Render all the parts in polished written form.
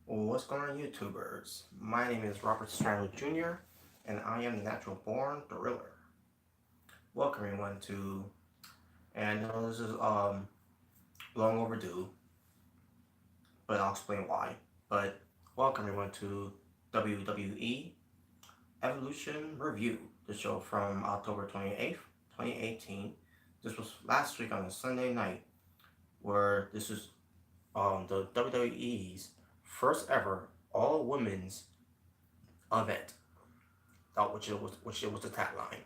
What's going on, YouTubers? My name is Robert Serrano Jr., and I am the natural born thriller. Welcome everyone to, and I know this is long overdue, but I'll explain why. But welcome everyone to WWE Evolution Review, the show from October 28th, 2018. This was last week on a Sunday night, where this is the WWE's first ever all women's event, which it was the tagline.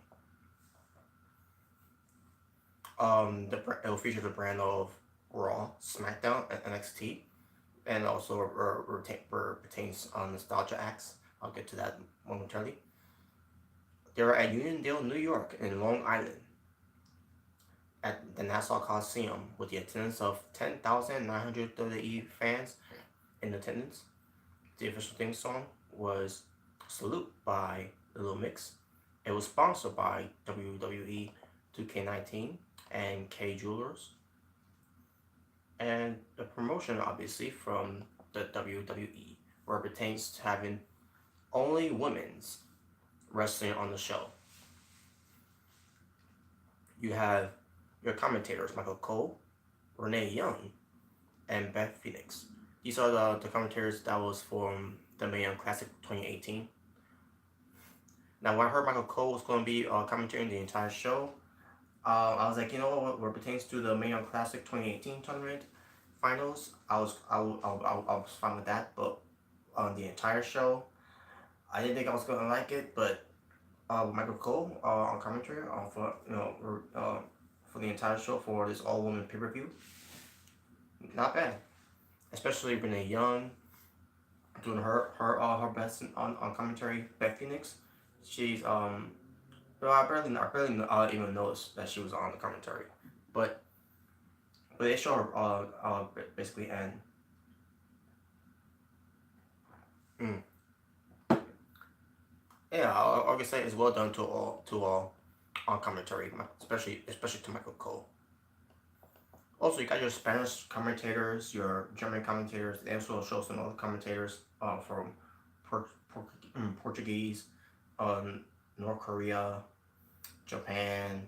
It will feature the brand of Raw, SmackDown, and NXT, and also pertains on nostalgia acts. I'll get to that momentarily. They are at Uniondale, New York, in Long Island, at the Nassau Coliseum, with the attendance of 10,930 fans in attendance. The official theme song was "Salute" by Little Mix. It was sponsored by WWE 2K19 and K Jewelers, and the promotion obviously from the WWE, where it pertains to having only women's wrestling on the show. You have your commentators Michael Cole, Renee Young, and Beth Phoenix. These are the commentators that was from the Mae Young Classic 2018. Now, when I heard Michael Cole was going to be commentating the entire show, I was like, you know what? Where it pertains to the Mae Young Classic 2018 tournament finals, I was fine with that. But on the entire show, I didn't think I was gonna like it. But Michael Cole on commentary for the entire show for this all woman pay per view, not bad. Especially Renee Young doing her best on commentary. Beth Phoenix, she's I barely even noticed that she was on the commentary, but they show her basically, and mm, yeah, I can say it's well done to all on commentary, especially to Michael Cole. Also, you got your Spanish commentators, your German commentators. They also show some other commentators from Portuguese, North Korea, Japan,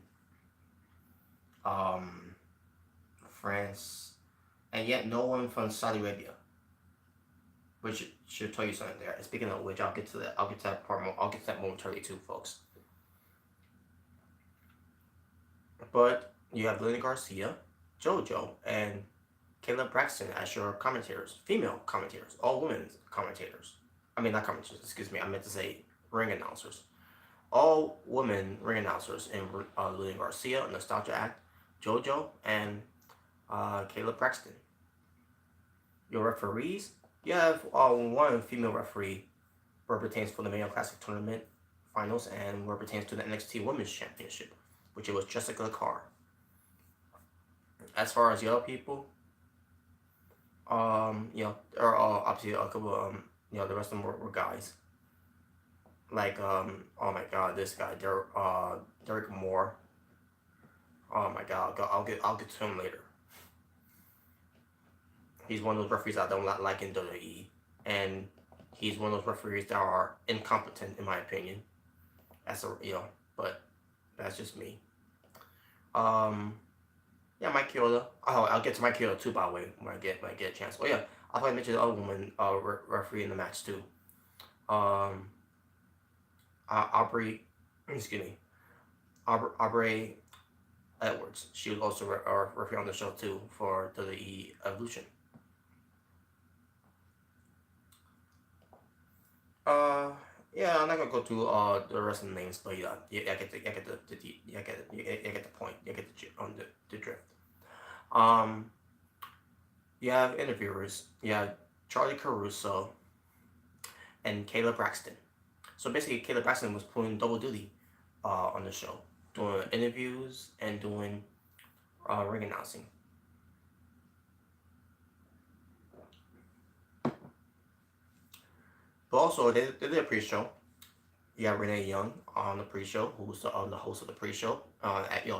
France, and yet no one from Saudi Arabia, which should tell you something there. And speaking of which, I'll get to that. I'll get to that momentarily too, folks. But you have Lynn Garcia, JoJo, and Caleb Braxton as your commentators, female commentators, all women commentators. I mean, not commentators. Excuse me. I meant to say ring announcers. All women ring announcers in Lillian Garcia, Nostalgia Act, JoJo, and Caleb Braxton. Your referees, you have one female referee where it pertains for the Mae Young Classic Tournament Finals and where it pertains to the NXT Women's Championship, which it was Jessica Carr. As far as the other people, there are obviously a couple, the rest of them were guys. Like, oh my god, this guy, Derek Moore. Oh my god, I'll get to him later. He's one of those referees I don't like in WWE, and he's one of those referees that are incompetent in my opinion. But that's just me. Mike Chioda. Oh, I'll get to Mike Chioda too, by the way, when I get a chance. Oh yeah, I'll probably mention the other woman referee in the match too. Aubrey Edwards. She was also referee on the show too for WWE Evolution. I'm not gonna go through the rest of the names, but I get the point. I get the drift. You have interviewers. You have Charlie Caruso and Caleb Braxton. So basically, Caleb Braxton was pulling double duty on the show, doing interviews and doing ring announcing. But also, they did a pre-show. You have Renee Young on the pre-show, who's the host of the pre-show.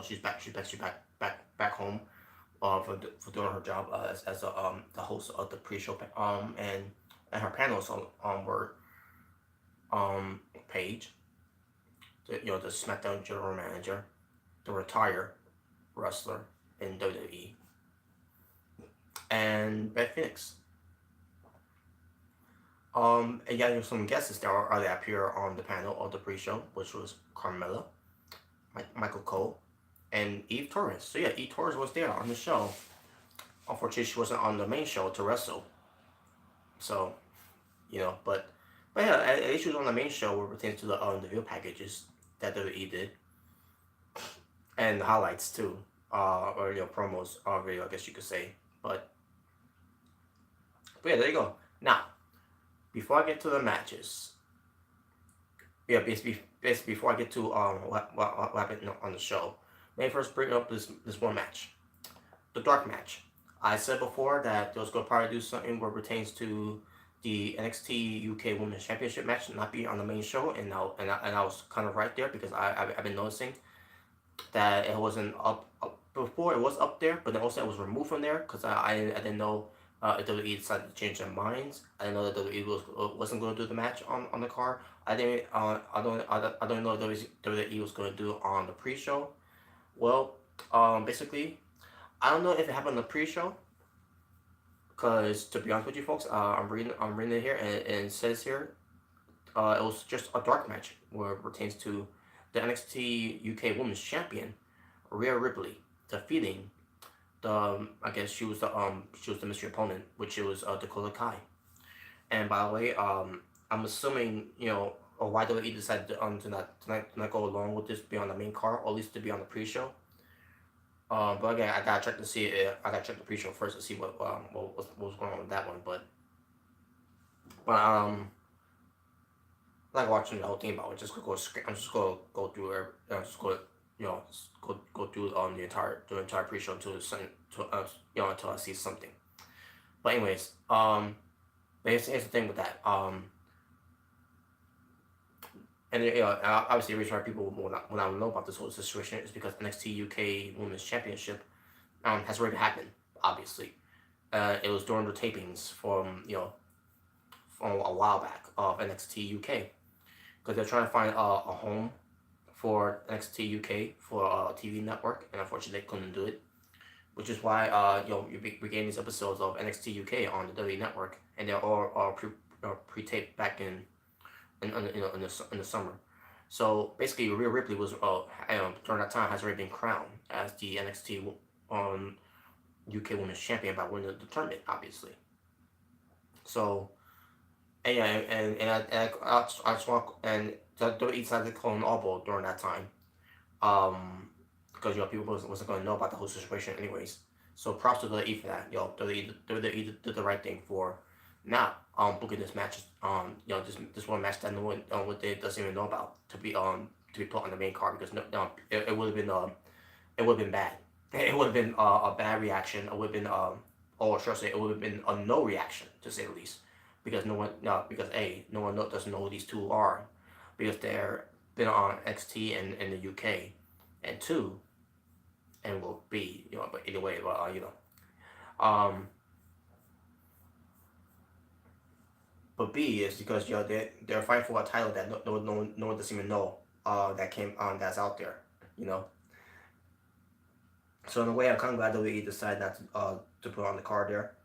She's back home for doing her job as a the host of the pre-show and her panels were Paige, the SmackDown general manager, the retired wrestler in WWE, and Beth Phoenix. And yeah, there's some guests that appear on the panel of the pre-show, which was Carmella, Michael Cole, and Eve Torres. So yeah, Eve Torres was there on the show. Unfortunately, she wasn't on the main show to wrestle. So, but yeah, at least she was on the main show where it pertains to the video packages that WWE did, and the highlights too, or promos, video, I guess you could say. But yeah, there you go. Now, before I get to the matches, yeah, basically before I get to what happened on the show, let me first bring up this one match, the dark match. I said before that they was gonna probably do something where it pertains to the NXT UK Women's Championship match not be on the main show, and I was kind of right there because I've been noticing that it wasn't up before. It was up there, but then also it was removed from there because I didn't know if WWE decided to change their minds. I didn't know that WWE wasn't going to do the match on the card. I don't know if WWE was going to do it on the pre-show. Well, basically, I don't know if it happened on the pre-show. Because to be honest with you folks, I'm reading it here, and it says here, it was just a dark match where it pertains to the NXT UK Women's Champion, Rhea Ripley, defeating I guess she was the mystery opponent, which it was Dakota Kai. And by the way, I'm assuming why WWE decided to not go along with this, be on the main card, or at least to be on the pre-show. But again, I gotta check to see. I gotta check the pre-show first to see what was going on with that one. But like watching the whole thing about it. I'm just gonna go through it. Just go go through the entire pre-show until until I see something. But anyways, here's the thing with that. And obviously, the reason why people will not know about this whole situation is because NXT UK Women's Championship has already happened. Obviously, it was during the tapings from a while back of NXT UK, because they're trying to find a home for NXT UK for a TV network, and unfortunately they couldn't do it, which is why we're getting these episodes of NXT UK on the WWE network, and they're all pre-taped back in the summer. So basically, Rhea Ripley was during that time has already been crowned as the NXT UK Women's Champion by winning the tournament, obviously. So and yeah, and I just want and WWE decided to call an audible during that time, because people wasn't going to know about the whole situation anyways. So props to WWE for that. WWE did the right thing for not booking this match, this one match that no one doesn't even know about to be put on the main card, because it would have been bad. It would have been a bad reaction. It would have been or should I say, it would have been a no reaction, to say the least, because no one doesn't know who these two are, because they're been on XT in the UK, and two, and will be but either way, but B is because they're fighting for a title that no one doesn't even know that's out there, So in a way, I'm kind of glad that we decided not to put on the card there.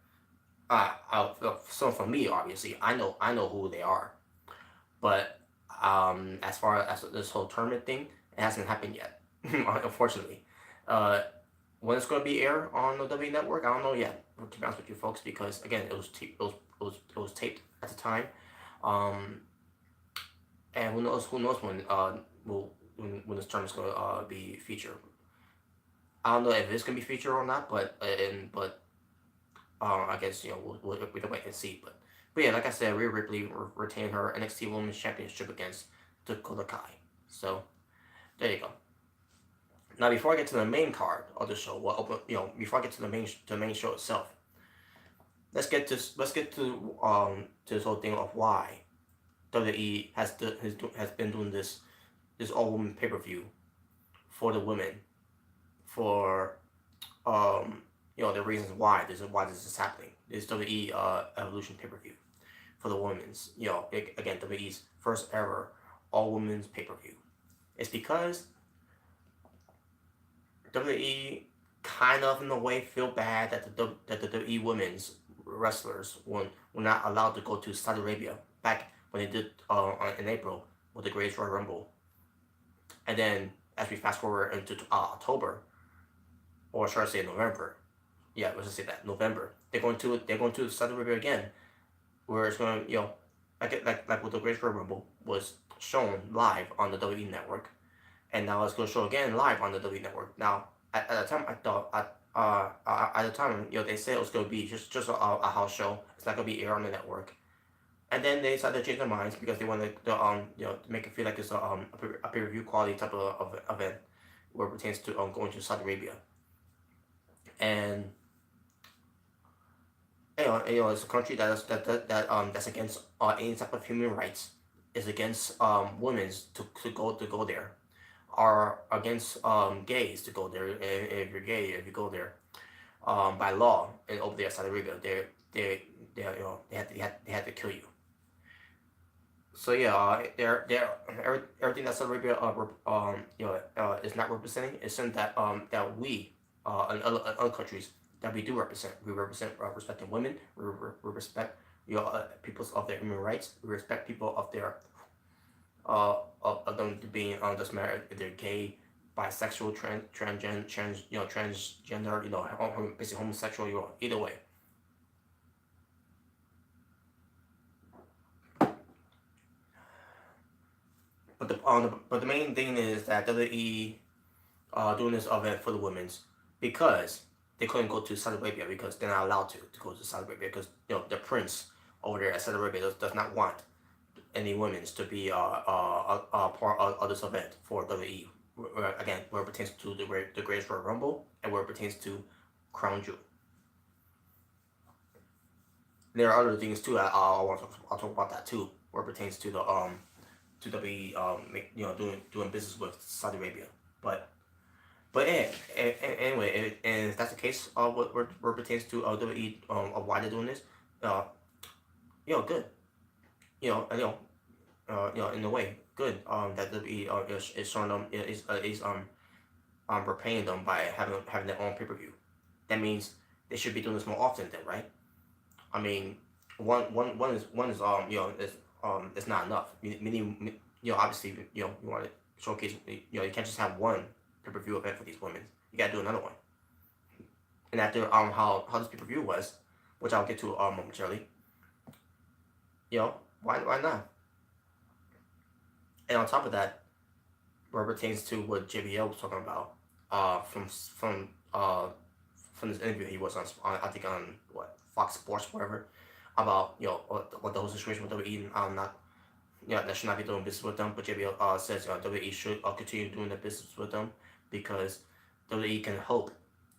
So for me, obviously, I know who they are, but as far as this whole tournament thing, it hasn't happened yet, unfortunately. When it's going to be aired on the W Network, I don't know yet. To be honest with you folks, because again, it was taped at the time, and who knows when when this tournament's going to be featured. I don't know if it's going to be featured or not, but I guess we'll can wait and see. But yeah, like I said, Rhea Ripley retained her NXT Women's Championship against Dakota Kai. So there you go. Now, before I get to the main card of the show, before I get to the main show itself, let's get to this whole thing of why WWE has been doing this all women pay-per-view for the women for the reasons why this is happening. This WWE Evolution pay-per-view for the women's. Again, WWE's first ever all women's pay-per-view. It's because WWE kind of in a way feel bad that the WWE women's wrestlers were not allowed to go to Saudi Arabia back when they did in April with the Greatest Royal Rumble. And then as we fast forward into October, or should I say November? Yeah, let's just say that November. They're going to Saudi Arabia again, where it's going like with the Greatest Royal Rumble was shown live on the WWE network, and now it's going to show again live on the WWE network. Now at the time I thought at the time they said it was going to be just a house show. It's not going to be aired on the network. And then they decided to change their minds because they wanted to make it feel like it's a pay-per-view quality type of event where it pertains to going to Saudi Arabia. And it's a country that's against any type of human rights. Is against women to go there, are against gays to go there. If you're gay, if you go there, by law, and over there Saudi Arabia, they had to kill you. So everything that Saudi Arabia is not representing is something that we in other countries that we do represent. We represent respecting women. We respect people of their human rights. We respect people of their of them being doesn't matter if they're gay, bisexual, transgender, basically homosexual, either way. But the main thing is that WWE doing this event for the women's because they couldn't go to Saudi Arabia because they're not allowed to go to Saudi Arabia because the prince over there at Saudi Arabia does not want any women's to be part of this event for WWE. Again, where it pertains to the Greatest Royal Rumble and where it pertains to Crown Jewel. There are other things too. I'll talk about that too, where it pertains to the to WWE doing business with Saudi Arabia. But anyway, and if that's the case, what pertains to WWE, why they're doing this, good. In a way, good. That WWE is showing them is repaying them by having their own pay-per-view. That means they should be doing this more often, then, right? I mean, one is it's not enough. Meaning, obviously, you want to showcase. You can't just have one pay-per-view event for these women. You gotta do another one. And after how this pay-per-view was, which I'll get to momentarily. Why not? And on top of that, where it pertains to what JBL was talking about, from this interview he was on I think on Fox Sports, whatever, about what the whole situation with WWE that should not be doing business with them, but JBL says WWE should continue doing the business with them because WWE can help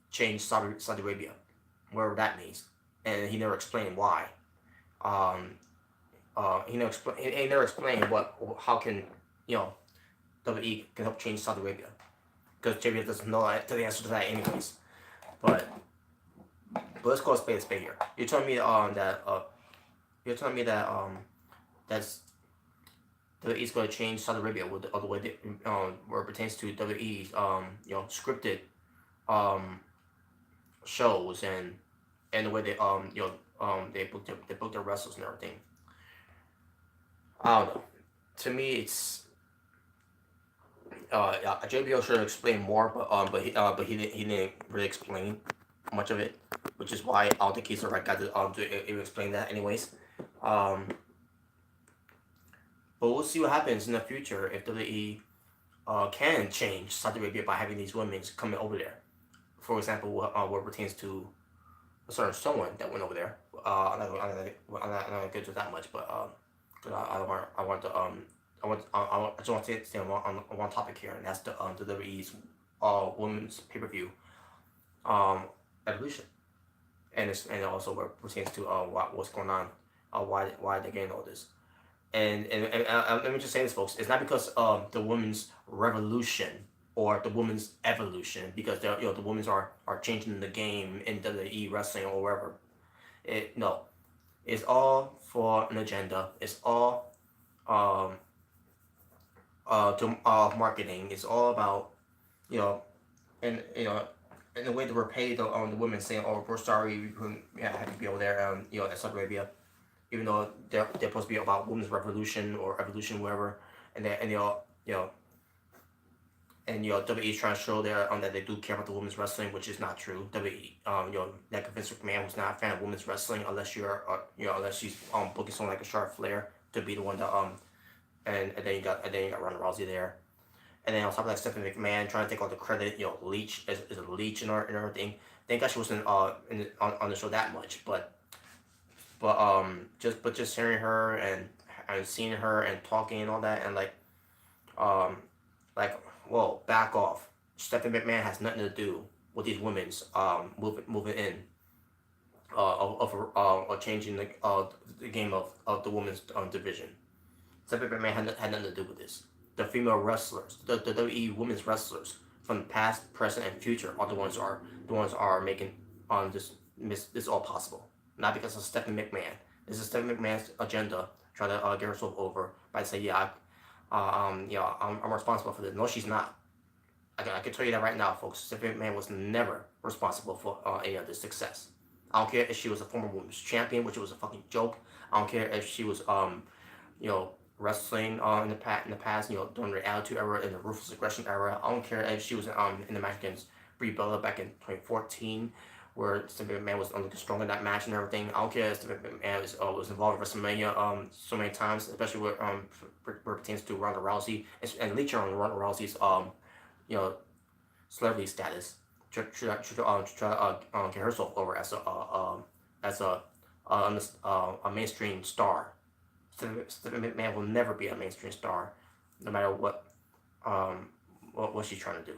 change Saudi Arabia, whatever that means, and he never explained why. He never explained how can WWE can help change Saudi Arabia, because JBL doesn't know the answer to that anyways. But let's call a spade here. You're telling me that that's WWE's going to change Saudi Arabia with the other way where it pertains to WWE's scripted shows and the way they book their wrestlers and everything. I don't know. To me, it's JBL should have explained more, but he didn't really explain much of it, which is why I don't think he's the right guy to even explain that, anyways. But we'll see what happens in the future if WWE can change Saudi Arabia by having these women coming over there. For example, what pertains to a certain someone that went over there. I'm not gonna get into that much, but I just want to stay on one topic here, and that's the WWE's women's pay-per-view evolution, and also what pertains to what's going on, why they're getting all this. And let me just say this, folks. It's not because of the women's revolution or the women's evolution, because the women's are changing the game in WWE wrestling or wherever. No, it's all for an agenda. It's all um to marketing. It's all about, you know, and in the way that we're paid on the women, saying, "Oh, we're sorry, we couldn't, yeah, have to be over there, at Saudi Arabia," even though they're supposed to be about women's revolution or evolution, wherever, and they and you know and WWE is trying to show there that they do care about the women's wrestling, which is not true. WWE, like Vince McMahon was not a fan of women's wrestling unless you're, unless she's booking someone like a Charlotte Flair to be the one that and then you got Ronda Rousey there. And then on top of that, Stephanie McMahon trying to take all the credit. Leech is a leech and everything. Thank God she wasn't on the show that much, just hearing her and seeing her and talking and all that, and um like, whoa, back off. Stephanie McMahon has nothing to do with these women's moving in of changing the game of the women's division. Stephanie McMahon had nothing to do with this. The female wrestlers, the WWE women's wrestlers from the past, present, and future are the ones are making this all possible. Not because of Stephanie McMahon. This is Stephanie McMahon's agenda, trying to get herself over by saying, I'm responsible for this. No, she's not. I can tell you that right now, folks. Stephanie McMahon was never responsible for any of this success. I don't care if she was a former women's champion, which was a fucking joke. I don't care if she was wrestling in the past, during the Attitude Era and the Ruthless Aggression Era. I don't care if she was in the match against Brie Bella back in 2014, where Stephanie McMahon was looking strong in that match and everything. I don't care if Stephanie McMahon was involved in WrestleMania so many times, especially with where it pertains to Ronda Rousey and leeching on Ronda Rousey's celebrity status to try to get herself over as a mainstream star. Stephanie McMahon will never be a mainstream star, no matter what she's trying to do.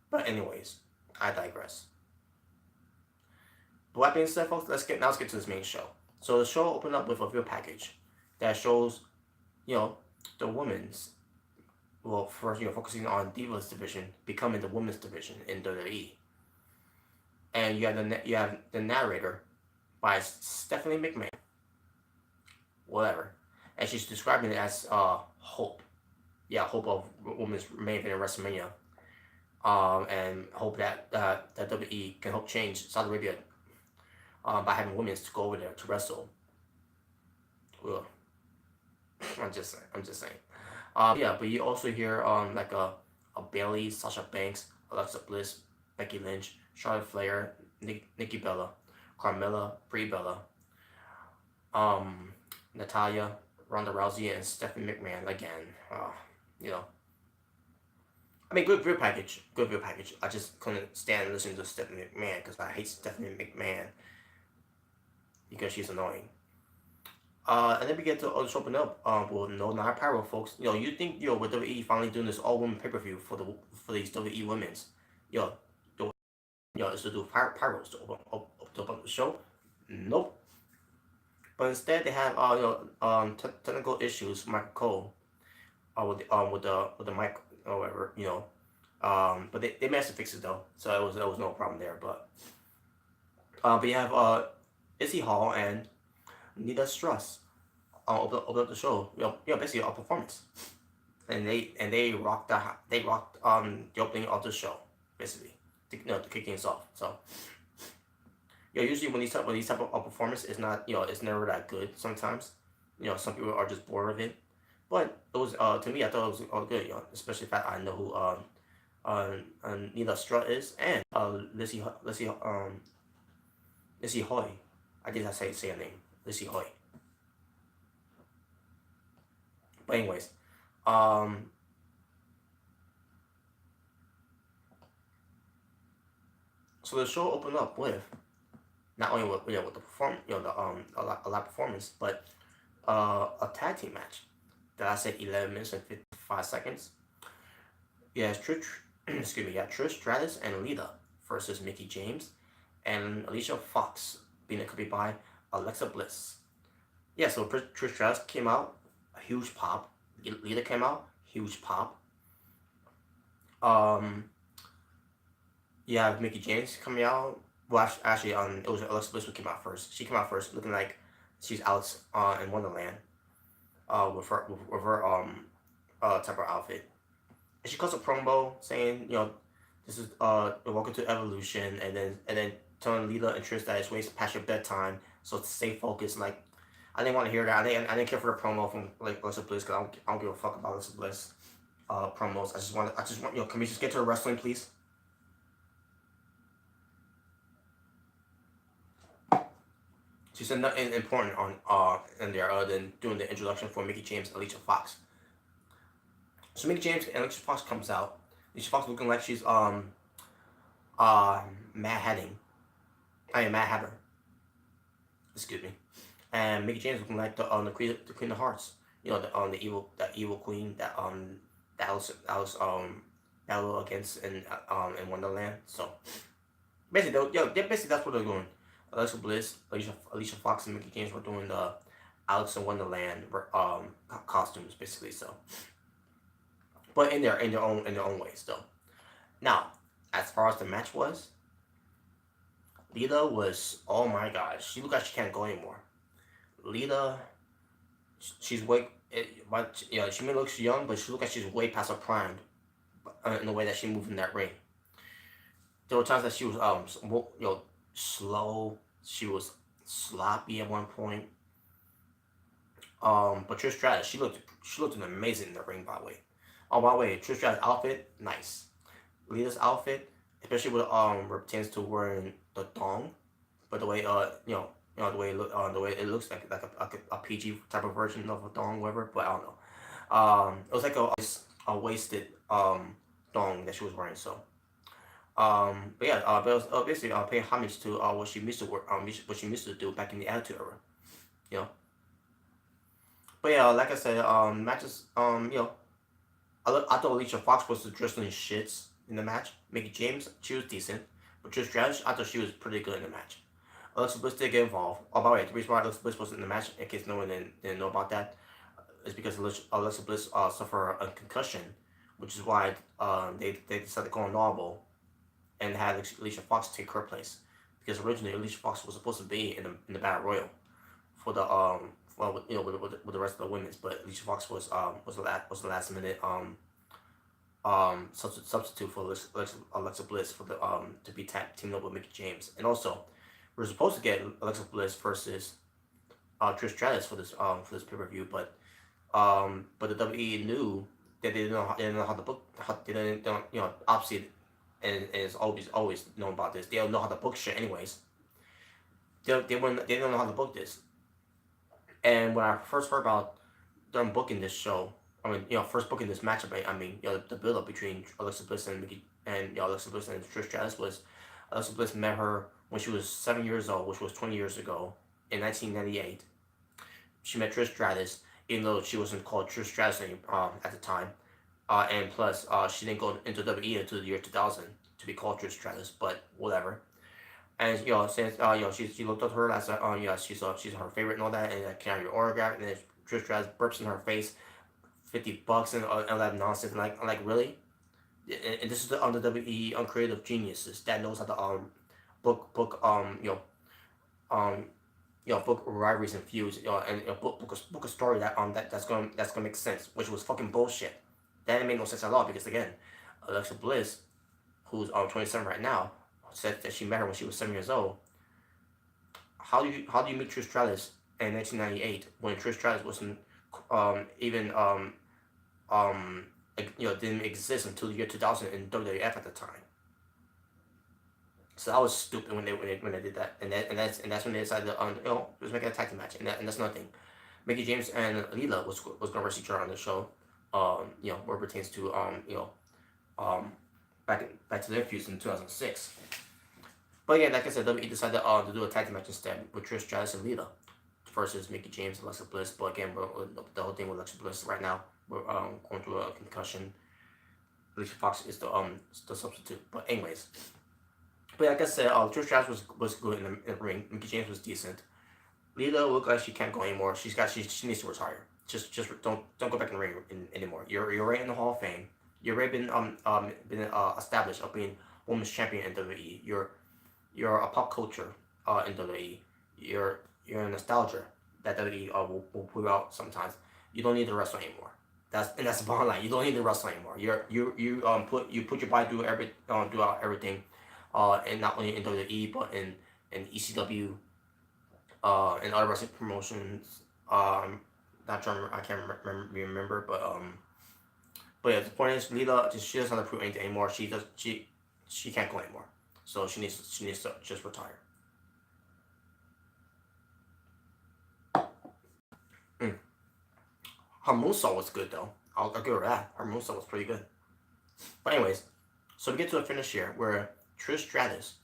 But anyways, I digress. But that being said, folks, let's get to this main show. So the show opened up with a video package that shows, the women's, first, focusing on Divas division becoming the women's division in WWE. And you have the narrator by Stephanie McMahon, whatever, and she's describing it as hope. Yeah, hope of women's main event in WrestleMania. And hope that WWE can help change Saudi Arabia by having women to go over there to wrestle. Ugh. I'm just saying. But you also hear like a Bayley, Sasha Banks, Alexa Bliss, Becky Lynch, Charlotte Flair, Nikki Bella, Carmella, Brie Bella, Natalya, Ronda Rousey, and Stephanie McMahon again. I mean, good video package. I just couldn't stand listening to Stephanie McMahon because I hate Stephanie McMahon because she's annoying. And then we get to open up with no non-pyro, folks. You think with WWE finally doing this all-women pay-per-view for these WWE women's, is to do pyros to open up the show? Nope. But instead they have technical issues. Michael Cole with the mic or whatever, but they managed to fix it though, so there was no problem there. But you have Izzy Hall and Nita Struss open up the show. Basically a performance, and they rocked the opening of the show basically to kick things off. So usually when these type of performance is not it's never that good. Sometimes some people are just bored of it. But it was to me, I thought it was all good, especially the fact I know who Nita Strutt is, and Lizzie Hoy. I did not say her name, Lizzie Hoy. But anyways, so the show opened up with not only with the a lot performance, but a tag team match. That I said 11 minutes and 55 seconds. Yes, Trish Stratus and Lita versus Mickie James and Alicia Fox being accompanied by Alexa Bliss. yeah, so Trish Stratus came out, a huge pop. Lita came out, huge pop. Um, yeah, Mickey James coming out. Well, actually, it was Alexa Bliss who came out first. She came out first, looking like she's Alice in Wonderland. With her type of outfit. And she cuts a promo saying, this is welcome to Evolution, and then telling Lita and Trish that it's way past your bedtime, so to stay focused. Like, I didn't want to hear that. I didn't care for the promo from like Alexa Bliss because I don't give a fuck about Alexa Bliss promos. I just want can we just get to the wrestling, please? She said nothing important on in there other than doing the introduction for Mickey James and Alicia Fox. So Mickey James and Alicia Fox comes out. Alicia Fox looking like she's Mad Hatting. I mean Mad Hatter. Excuse me. And Mickey James looking like the Queen of Hearts. The evil queen that was battle against in Wonderland. So basically, basically that's what they're doing. Alexa Bliss, Alicia Fox, and Mickey James were doing the Alice in Wonderland costumes basically. So, but in their own ways though. Now, as far as the match was, Lita was, oh my god, she looked like she can't go anymore. Lita, she's way, but she may look young, but she looked like she's way past her prime in the way that she moved in that ring. There were times that she was slow. She was sloppy at one point. But Trish Stratus, she looked amazing in the ring. By the way, by the way, Trish Stratus' outfit nice. Lita's outfit, especially with pertains to wearing the thong, but the way the way it looks like a PG type of version of a thong, whatever. But I don't know. It was like a wasted thong that she was wearing. So but yeah, but it was basically paying homage to what she used to work, what she used to do back in the Attitude Era, you know. But yeah, like I said, matches, I thought Alicia Fox was the wrestling shits in the match. Mickey James, she was decent, but Trish Stratus, I thought she was pretty good in the match. Alexa Bliss did get involved. Oh, by the way, the reason why Alexa Bliss wasn't in the match, in case no one didn't know about that, is because Alexa Bliss suffered a concussion, which is why they decided to go on normal and had Alicia Fox take her place, because originally Alicia Fox was supposed to be in the Battle Royal for the with the rest of the women's, but Alicia Fox was the last minute substitute for Alexa Bliss for the to be teamed up with Mickey James, and also we were supposed to get Alexa Bliss versus Trish Stratus for this pay per view, but the WWE knew that they didn't know how to book, they didn't obviously, and is always known about this. They don't know how to book shit anyways. They don't know how to book this. And when I first heard about them booking this show, I mean, first booking this matchup, the build up between Alexa Bliss and Alexa Bliss and Trish Stratus was Alexa Bliss met her when she was 7 years old, which was 20 years ago, in 1998. She met Trish Stratus, even though she wasn't called Trish Stratus at the time. And plus, she didn't go into WWE until the year 2000 to be called Trish Stratus, but whatever. And since she looked at her as she's her favorite and all that, and can I have your autograph? And then Trish Stratus burps in her face, $50 and all that nonsense. And like really, and this is the WWE uncreative geniuses that knows how to book book rivalries and feuds, and book a story that's gonna make sense, which was fucking bullshit. That didn't make no sense at all because again, Alexa Bliss, who's 27 right now, said that she met her when she was 7 years old. How do you meet Trish Stratus in 1998 when Trish Stratus wasn't even didn't exist until the year 2000 in WWF at the time? So that was stupid when they did that, and that's when they decided to just make it a tag team match, and that's nothing. Mickey James and Lita was gonna versus each other on the show, where it pertains to back to their feuds in 2006. But yeah, like I said, WWE decided to do a tag team match instead with Trish Stratus and Lita versus Mickey James and Alexa Bliss. But again, the whole thing with Alexa Bliss right now, we're going through a concussion. Alicia Fox is the substitute. But anyways, but like I said, Trish Stratus was good in the ring. Mickey James was decent. Lita look like she can't go anymore. She needs to retire. Just don't go back in the ring anymore. You're right in the Hall of Fame. You've already been established of being women's champion in WWE. You're a pop culture in WWE. You're a nostalgia that WWE will put out sometimes. You don't need to wrestle anymore. That's the bottom line. You don't need to wrestle anymore. You put your body through throughout everything, and not only in WWE but in ECW, and other wrestling promotions. Not sure, I can't remember, but yeah, the point is, Lita she doesn't have to prove anything anymore. She can't go anymore, so she needs to just retire. Mm. Her moonsault was good though. I'll give her that. Her moonsault was pretty good. But anyways, so we get to a finish here where Trish Stratus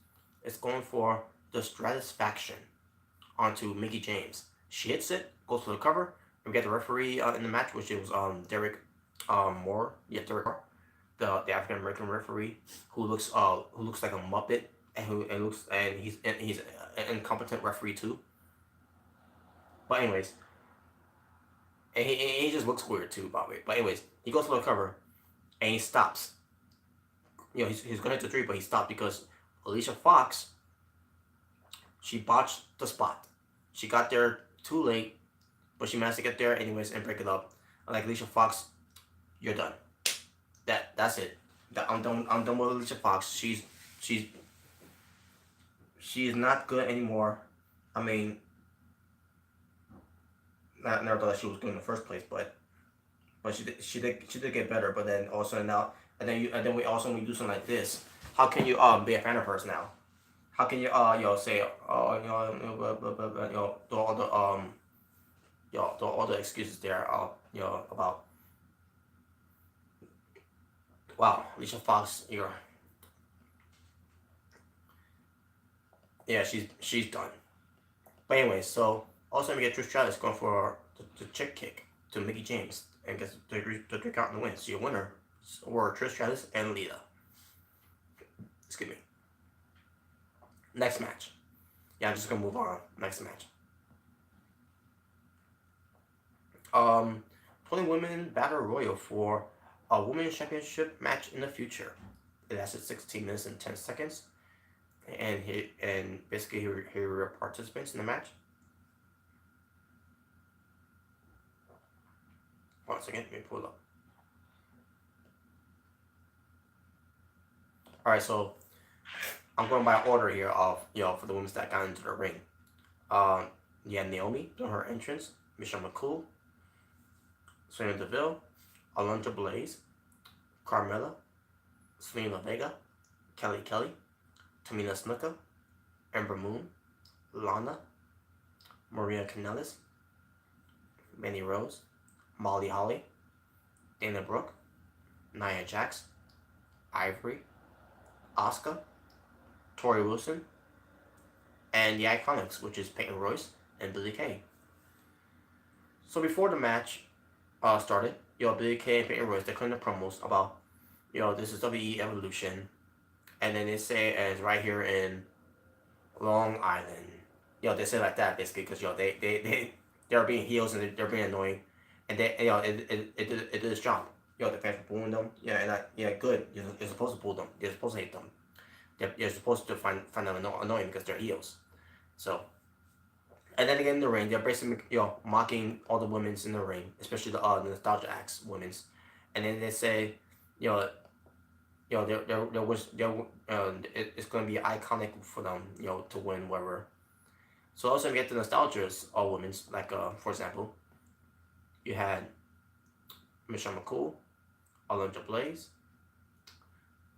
is going for the Stratus faction onto Mickie James. She hits it, goes for the cover, and we get the referee in the match, which was Derek Moore. Yeah, Derek Moore, the African American referee who looks like a Muppet and he's an incompetent referee too. But anyways, and he just looks weird too, by the way. But anyways, he goes for the cover and he stops. He's going to hit the three, but he stopped because Alicia Fox, she botched the spot. She got there too late, but she managed to get there anyways and break it up. Like Alicia Fox, you're done. That's it. I'm done with Alicia Fox. She's not good anymore. I mean, I never thought that she was good in the first place, but she did get better. But then also now and then we also when we do something like this, how can you be a fan of hers now? How can you say do all the do all the excuses there about wow, Alicia Fox, she's done. But anyway, so also we get Trish Stratus going for the chick kick to Mickie James and gets the 3 count in the win. So your winner were Trish Stratus and Lita. Excuse me. Next match. Yeah, I'm just gonna move on. Next match. 20 women battle royal for a women's championship match in the future. It lasted 16 minutes and 10 seconds. And basically here were participants in the match. Once again, let me pull it up. Alright, so I'm going by order here of for the women that got into the ring. Yeah, Naomi doing her entrance, Michelle McCool, Sonya Deville, Alundra Blaze, Carmella, Selena Vega, Kelly Kelly, Tamina Snuka, Ember Moon, Lana, Maria Kanellis, Mandy Rose, Molly Holly, Dana Brooke, Nia Jax, Ivory, Asuka, Tori Wilson, and the Iconics, which is Peyton Royce and Billie Kay. So before the match started, Billie Kay and Peyton Royce, they're cutting the promos about, this is WWE Evolution, and then they say it's right here in Long Island. They say like that basically because they're being heels and they're being annoying, and it did its job. The fans were booing them. Good. You're supposed to boo them. You're supposed to hate them. You're supposed to find them annoying because they're heels. So, and then again in the ring, they're basically mocking all the women's in the ring, especially the nostalgia acts women's, and then they say, there was it's going to be iconic for them to win whatever. So also we get the nostalgias all women's like for example, you had Michelle McCool, Alundra Blaze,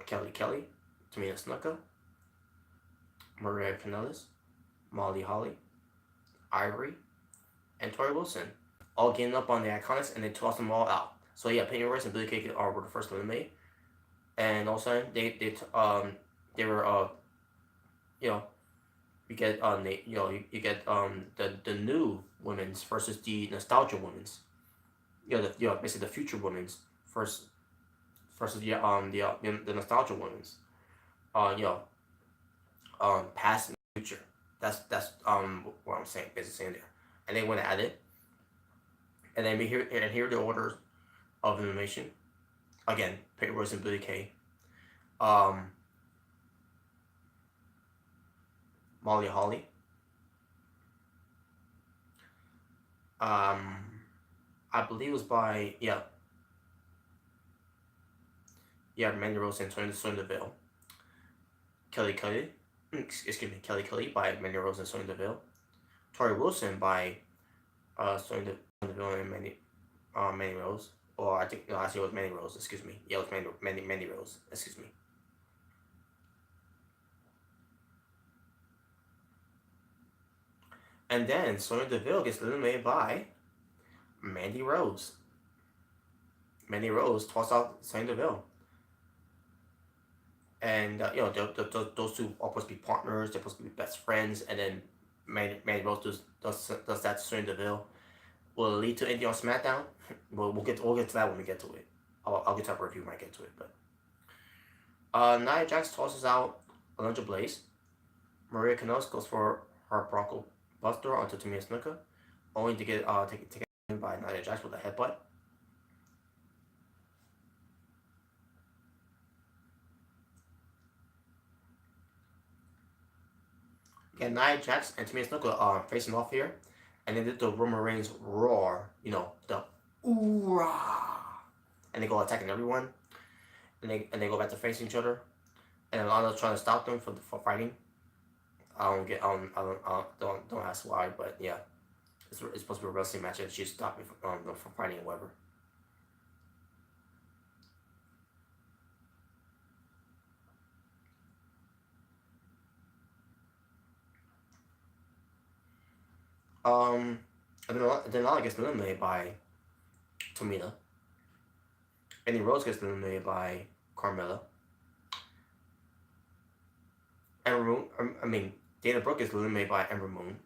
Kelly Kelly, Tamina Snuka, Maria Kanellis, Molly Holly, Ivory, and Tori Wilson, all getting up on the Iconics and they toss them all out. So yeah, Peyton Royce and Billie Kay were the first eliminated, and also they were you get you get the new women's versus the nostalgia women's, basically the future women's versus the nostalgia women's, past and future. That's what I'm saying, basically saying there. And they went at it, and then here are the orders of elimination. Again, Peyton Royce and Billy Kay, um, Molly Holly, um, I believe it was by Mandy Rose and Sonya Deville, Kelly Kelly, excuse me, Kelly Kelly by Mandy Rose and Sonya Deville, Tori Wilson by Sonya Deville and Mandy Rose, or I think no, actually it was Mandy Rose. Excuse me, yeah, it was Mandy Rose. Excuse me. And then Sonya Deville gets eliminated by Mandy Rose. Mandy Rose tossed out Sonya Deville. And those two are supposed to be partners. They're supposed to be best friends. And then Mandy Rose does that to Sonya Deville. Will it lead to anything on SmackDown? We'll get to that when we get to it. I'll get to that review when I get to it. But Nia Jax tosses out Alundra Blaze. Maria Kanellis goes for her Bronco Buster onto Tamina Snuka, only to get taken by Nia Jax with a headbutt. Again, Nia Jax and Tamina Snuka facing off here, and they did the Roman Reigns roar, the oorah, and they go attacking everyone, and they go back to facing each other, and Lana's trying to stop them from fighting. Don't ask why, but yeah, it's supposed to be a wrestling match, and she's stopping from fighting or whatever. And then Lana gets eliminated by Tamina. Andy Rose gets eliminated by Carmella. Dana Brooke gets eliminated by Ember Moon.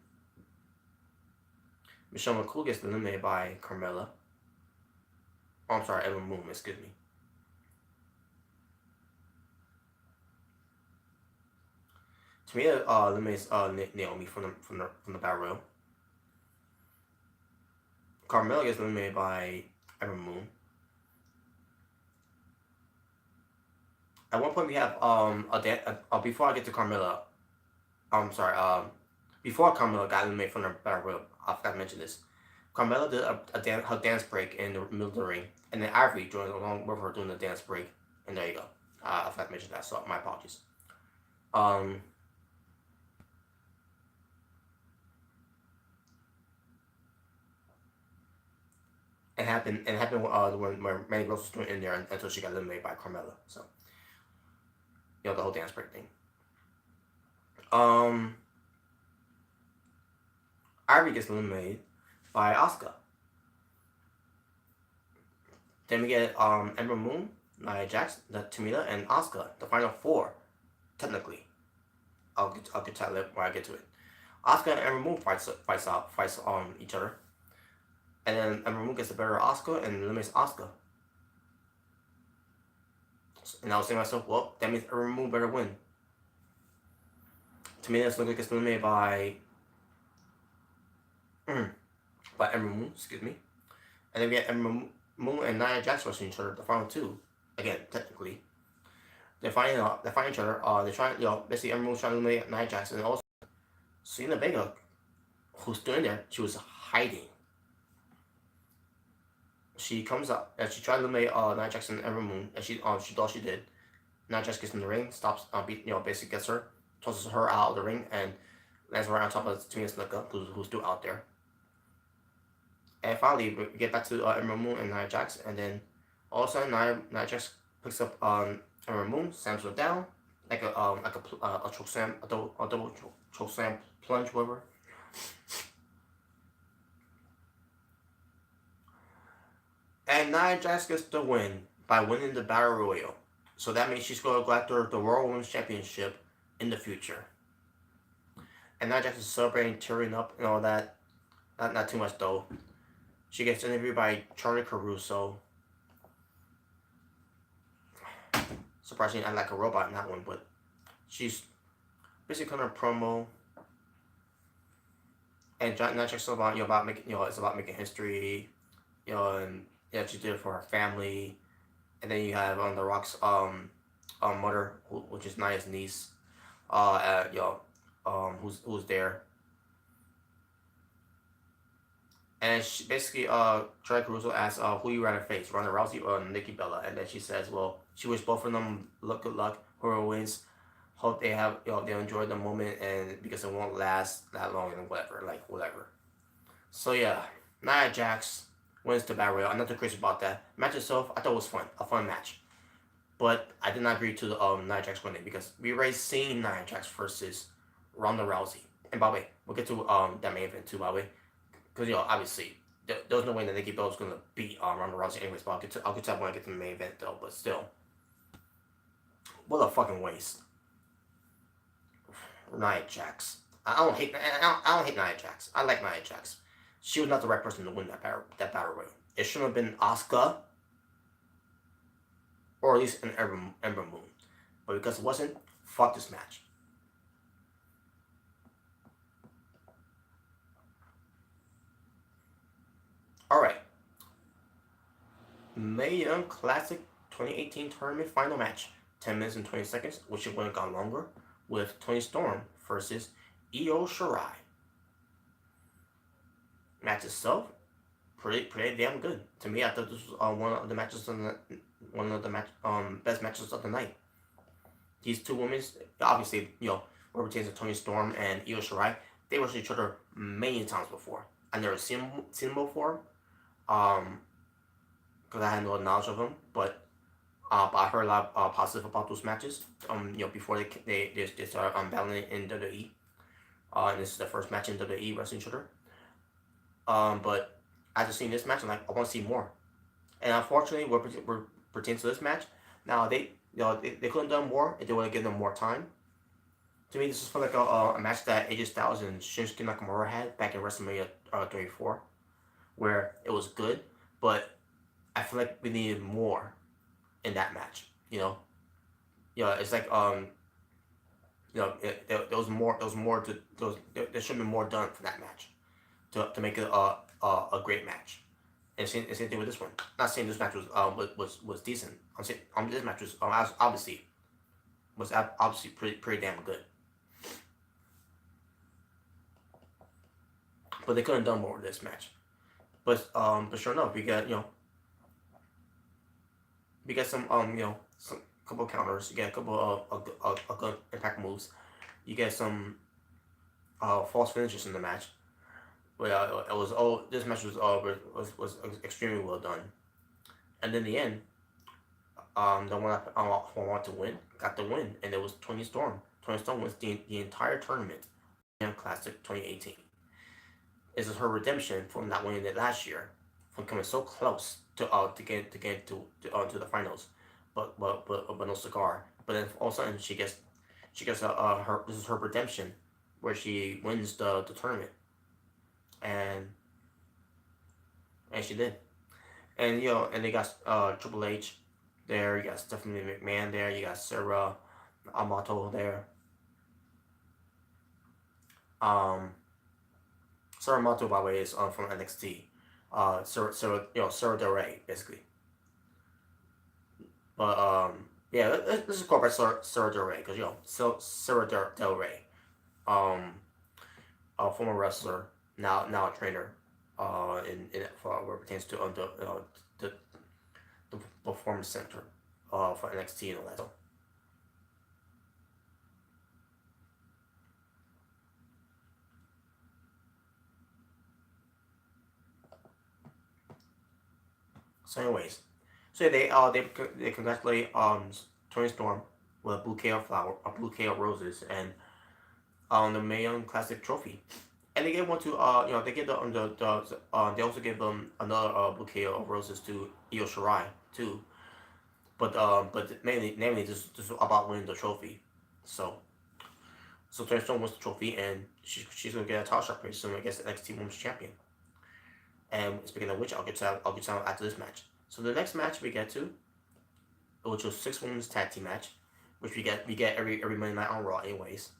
Michelle McCool gets eliminated by Carmella. Oh, I'm sorry, Ember Moon, excuse me. Tamina eliminates Naomi from the Battle Royal. Carmella gets eliminated by Ember Moon. At one point we have before I get to Carmella, I'm sorry, before Carmella got eliminated from the Battle Royal, I forgot to mention this. Carmella did her dance break in the middle of the ring, and then Ivory joined along with her doing the dance break, and there you go. I forgot to mention that, so my apologies. It happened when Mandy Rose was doing in there until she got eliminated by Carmella. So, the whole dance break thing. Ivory gets eliminated by Asuka. Then we get Ember Moon, Nia Jax, Tamina, and Asuka, the final four, technically. I'll get to that when I get to it. Asuka and Ember Moon fights each other. And then Ember Moon gets the better of Asuka and eliminates Asuka. And I was saying to myself, well, that means Ember Moon better win. Tamina Snuka gets eliminated by Ember Moon, excuse me. And then we get Ember Moon and Nia Jax versus each other, the final two. Again, technically. They're fighting each other. They're trying, basically Ember Moon's trying to eliminate Nia Jax. And also, Selena Vega, who's still in there, she was hiding. She comes up and she tried to eliminate Nia Jax and Ember Moon, and she thought she did. Nia Jax gets in the ring, stops, basically gets her, tosses her out of the ring, and lands right on top of Tamina Snuka, who's still out there. And finally, we get back to Ember Moon and Nia Jax, and then all of a sudden, Nia Jax picks up Ember Moon, slams her down like a choke slam, a double choke slam plunge, whatever. And Nia Jax gets the win by winning the Battle Royal. So that means she's going to go after the Royal Women's Championship in the future. And Nia Jax is celebrating, tearing up, and all that. Not too much though. She gets interviewed by Charlie Caruso. Surprisingly, I like a robot in that one, but she's basically kind of promo. And Nia Jax is about about making it's about making history, and she did it for her family. And then you have The Rock's mother, which is Nia's niece, who's there. And she basically, Troy Caruso asks, who you rather face, Ronda Rousey or Nikki Bella? And then she says, well, she wishes both of them good luck, whoever wins. Hope they have, they enjoy the moment, and because it won't last that long and whatever. So yeah, Nia Jax wins the Battle Royale. I'm not too crazy about that. Match itself, I thought it was a fun match. But I did not agree to the Nia Jax winning because we already seen Nia Jax versus Ronda Rousey. And by the way, we'll get to that main event too, by the way. Because obviously there was no way that Nikki Bella was gonna beat Ronda Rousey anyways. But I'll get to that when I get to the main event though. But still, what a fucking waste. Nia Jax. I don't hate Nia Jax. I like Nia Jax. She was not the right person to win that battle royal. It shouldn't have been Asuka, or at least an Ember Moon. But because it wasn't, fuck this match. Alright. Mae Young Classic 2018 Tournament Final Match. 10 minutes and 20 seconds, which would have gone longer, with Toni Storm versus Io Shirai. Match itself, pretty damn good. To me, I thought this was one of the best matches of the night. These two women, obviously, whoever retains of Toni Storm and Io Shirai, they wrestled each other many times before. I never seen them before, because I had no knowledge of them. But I heard a lot positive about those matches. Before they started battling in WWE. And this is the first match in WWE wrestling each other. But after seeing this match, I'm like, I want to see more. And unfortunately, what pertains to this match, now they couldn't have done more if they would have given them more time. To me, this is for like a match that AJ Styles and Shinsuke Nakamura had back in WrestleMania 34, where it was good, but I feel like we needed more in that match. It's like there was more. There should have been more done for that match to make it a great match. And same thing with this one. Not saying this match was decent. I'm saying this match was obviously pretty damn good. But they couldn't have done more with this match. But sure enough, we got some some couple of counters. You get a couple of good impact moves. You get some false finishes in the match. Well, it was this match was extremely well done. And in the end, the one I wanted to win got the win, and it was Toni Storm. Toni Storm wins the entire tournament, Classic 2018. This is her redemption from not winning it last year, from coming so close to get to the finals, but no cigar. But then all of a sudden she gets her this is her redemption, where she wins the tournament, and she did, and and they got Triple H there, you got Stephanie McMahon there, you got Sarah Amato there. Sarah Amato, by the way, is from NXT. Sarah Del Rey, basically. But yeah, let's just call her Sarah Del Rey, because Sarah Del Rey, a former wrestler, now a trainer, in for what pertains to the performance center, for NXT and all that. So anyways, so they congratulate Toni Storm with a bouquet of roses, and the Mae Young Classic trophy. And they gave one to they gave they also gave them another bouquet of roses to Io Shirai too. But mainly this is about winning the trophy. So Toni Storm wins the trophy, and she's gonna get a title shot pretty soon against the NXT Women's Champion. And speaking of which, I'll get to that after this match. So the next match we get to, which was 6 women's tag team match, which we get every Monday night on Raw anyways.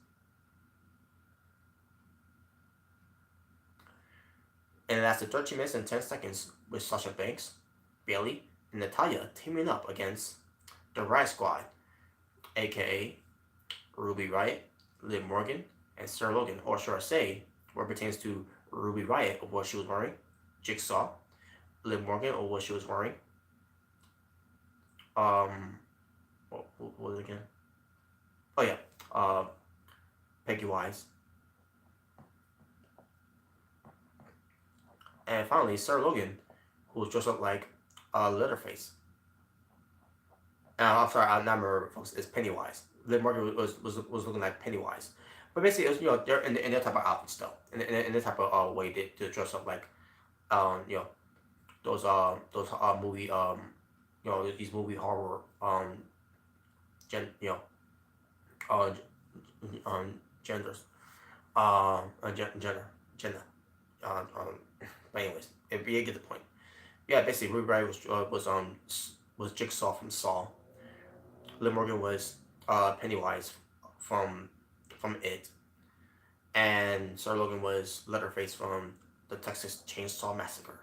And it lasted 13 minutes and 10 seconds with Sasha Banks, Bayley, and Natalya teaming up against the Riot Squad, aka Ruby Riot, Liv Morgan, and Sarah Logan, or should I say, what pertains to Ruby Riot of what she was wearing, Jigsaw, Liv Morgan of what she was wearing, what was it again? Oh yeah, Peggy Wise, and finally Sarah Logan, who was dressed up like Leatherface. I'm sorry, I'm not remember, folks. It's Pennywise. Liv Morgan was looking like Pennywise, but basically, it was, they're in their type of outfits though, in their type of way they dress up like, you know, those movie these movie horror gen you know uh genders gender but anyways, if you get the point. Yeah, basically, Ruby Riott was Jigsaw from Saw. Liv Morgan was Pennywise from It, and Sarah Logan was Leatherface from the Texas Chainsaw Massacre.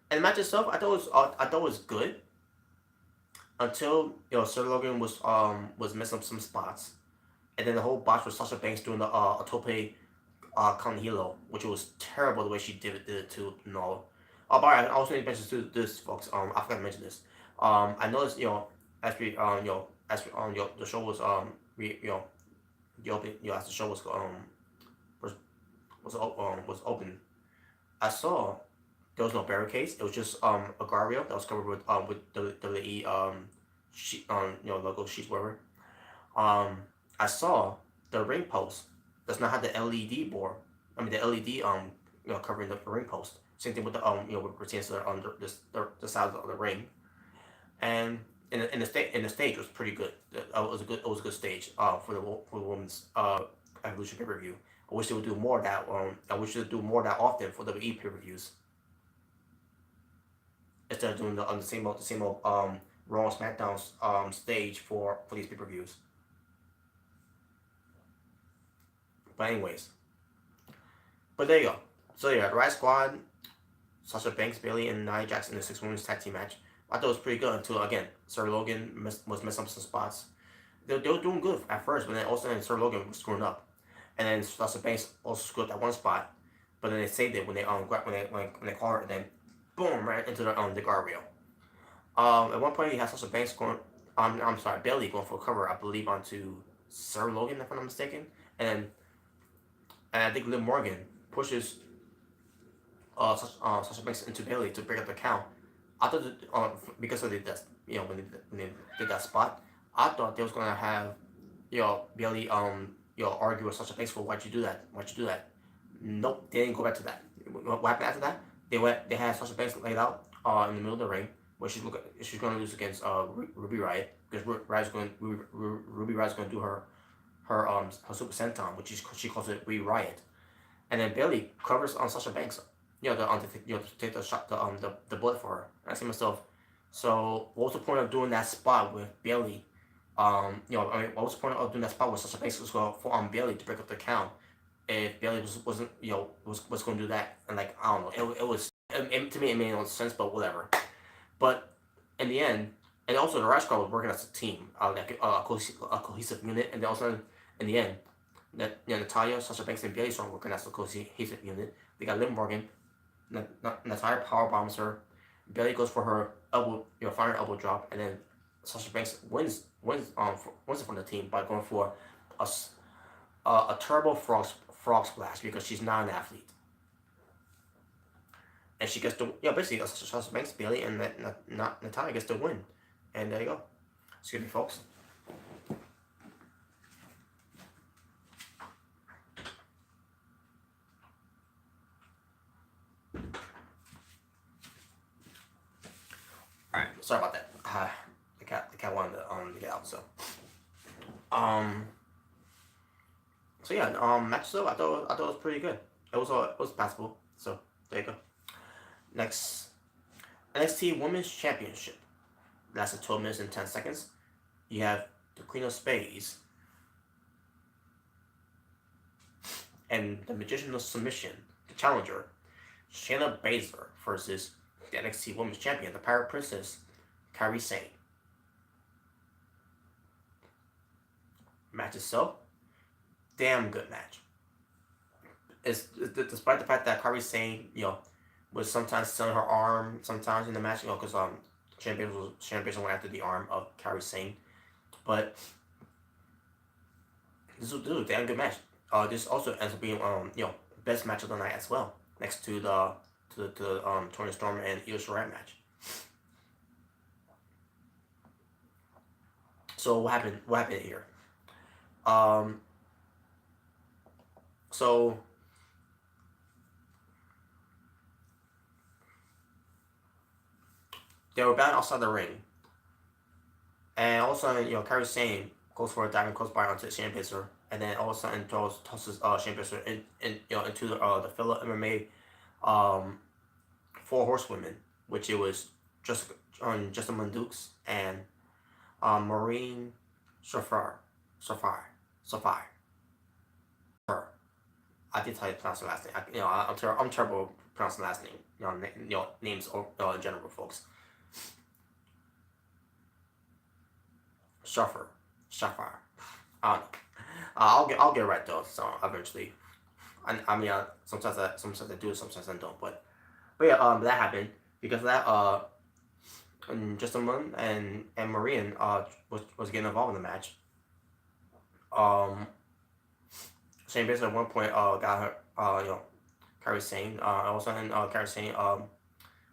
And the match itself, I thought it was good until Sarah Logan was messing up some spots, and then the whole botch with Sasha Banks doing the a tope con hilo, which was terrible the way she did it to no. Oh, but I also need to mention this, folks. I forgot to mention this. I noticed, as we, the show was, the open, as the show was was open, I saw there was no barricades. It was just a guardrail that was covered with the WWE sheet, logo sheets, whatever. I saw the ring post does not have the LED board. I mean the LED covering the ring post. Same thing with the with pertains to the size of the ring, and in the stage was pretty good. It was a good stage for the women's Evolution pay per view. I wish they would do more of that. I wish they would do more of that often for WWE pay per views instead of doing the same old Raw and SmackDown stage for these pay per views. But anyways, but there you go. So yeah, the Riot Squad, Sasha Banks, Bayley, and Nia Jax in the 6 women's tag team match. I thought it was pretty good until again Sarah Logan was messing up some spots. They were doing good at first, but then all of a sudden Sarah Logan was screwing up, and then Sasha Banks also screwed up that one spot, but then they saved it when they call her, and then boom, right into the guardrail. At one point, he had Sasha Banks going. I'm sorry, Bayley going for a cover, I believe, onto Sarah Logan, if I'm not mistaken, and I think Liv Morgan pushes Sasha Banks into Bayley to break up the count. I thought because of when they did that spot, I thought they was gonna have Bayley argue with Sasha Banks for why'd you do that. Nope, they didn't go back to that. What happened after that? They had Sasha Banks laid out in the middle of the ring where she's going to lose against Ruby Riott because Ruby Riot's going to do her Super Senton, which she calls it Riot, and then Bayley covers on Sasha Banks, to take the shot, the bullet for her. And I see myself. So what was the point of doing that spot with Bayley? What was the point of doing that spot where Sasha Banks was going to fall on Bayley to break up the count? If Bayley wasn't was going to do that, and I don't know, it was to me it made no sense, but whatever. But in the end, and also the Riot Squad was working as a team, like a cohesive unit, and then also in the end, Natalya, Sasha Banks, and Bayley started working as a cohesive unit. They got Liv Morgan. Natalya power bombs her. Bayley goes for her elbow, final elbow drop, and then Sasha Banks wins it from the team by going for a turbo frog splash because she's not an athlete, and she gets to basically Sasha Banks, Bayley, and Natalya gets to win, and there you go. Excuse me, folks. Alright, sorry about that. The cat wanted to get out, so yeah, match itself, I thought it was pretty good. It was passable. So there you go. Next, NXT Women's Championship lasted 12 minutes and 10 seconds. You have the Queen of Spades and the Magician of Submission, the challenger, Shayna Baszler versus the NXT Women's Champion, the Pirate Princess, Kairi Sane. Match itself, damn good match. It's despite the fact that Kairi Sane, was sometimes selling her arm, sometimes in the match, because Shayna Baszler went after the arm of Kairi Sane, but this was a damn good match. This also ends up being best match of the night as well, next to the Toni Storm and Io Shirai match. So what happened? What happened here? So they were bound outside the ring, and all of a sudden, Kairi Sane goes for a diving crossbody onto Shayna Baszler, and then all of a sudden tosses Shayna Baszler into the fellow MMA four horsewomen, which it was Jessica Mundukes and Maureen Safar. I did tell you to pronounce the last name. I'm terrible pronouncing last name. Names in general, folks. Shafar. I don't know. I'll get it right though. So eventually, I mean, sometimes I do it, sometimes I don't. But yeah, that happened because of that. Justin and Marian was getting involved in the match. Shayna Baszler at one point got her Kairi Sane. All of a sudden, Kairi Sane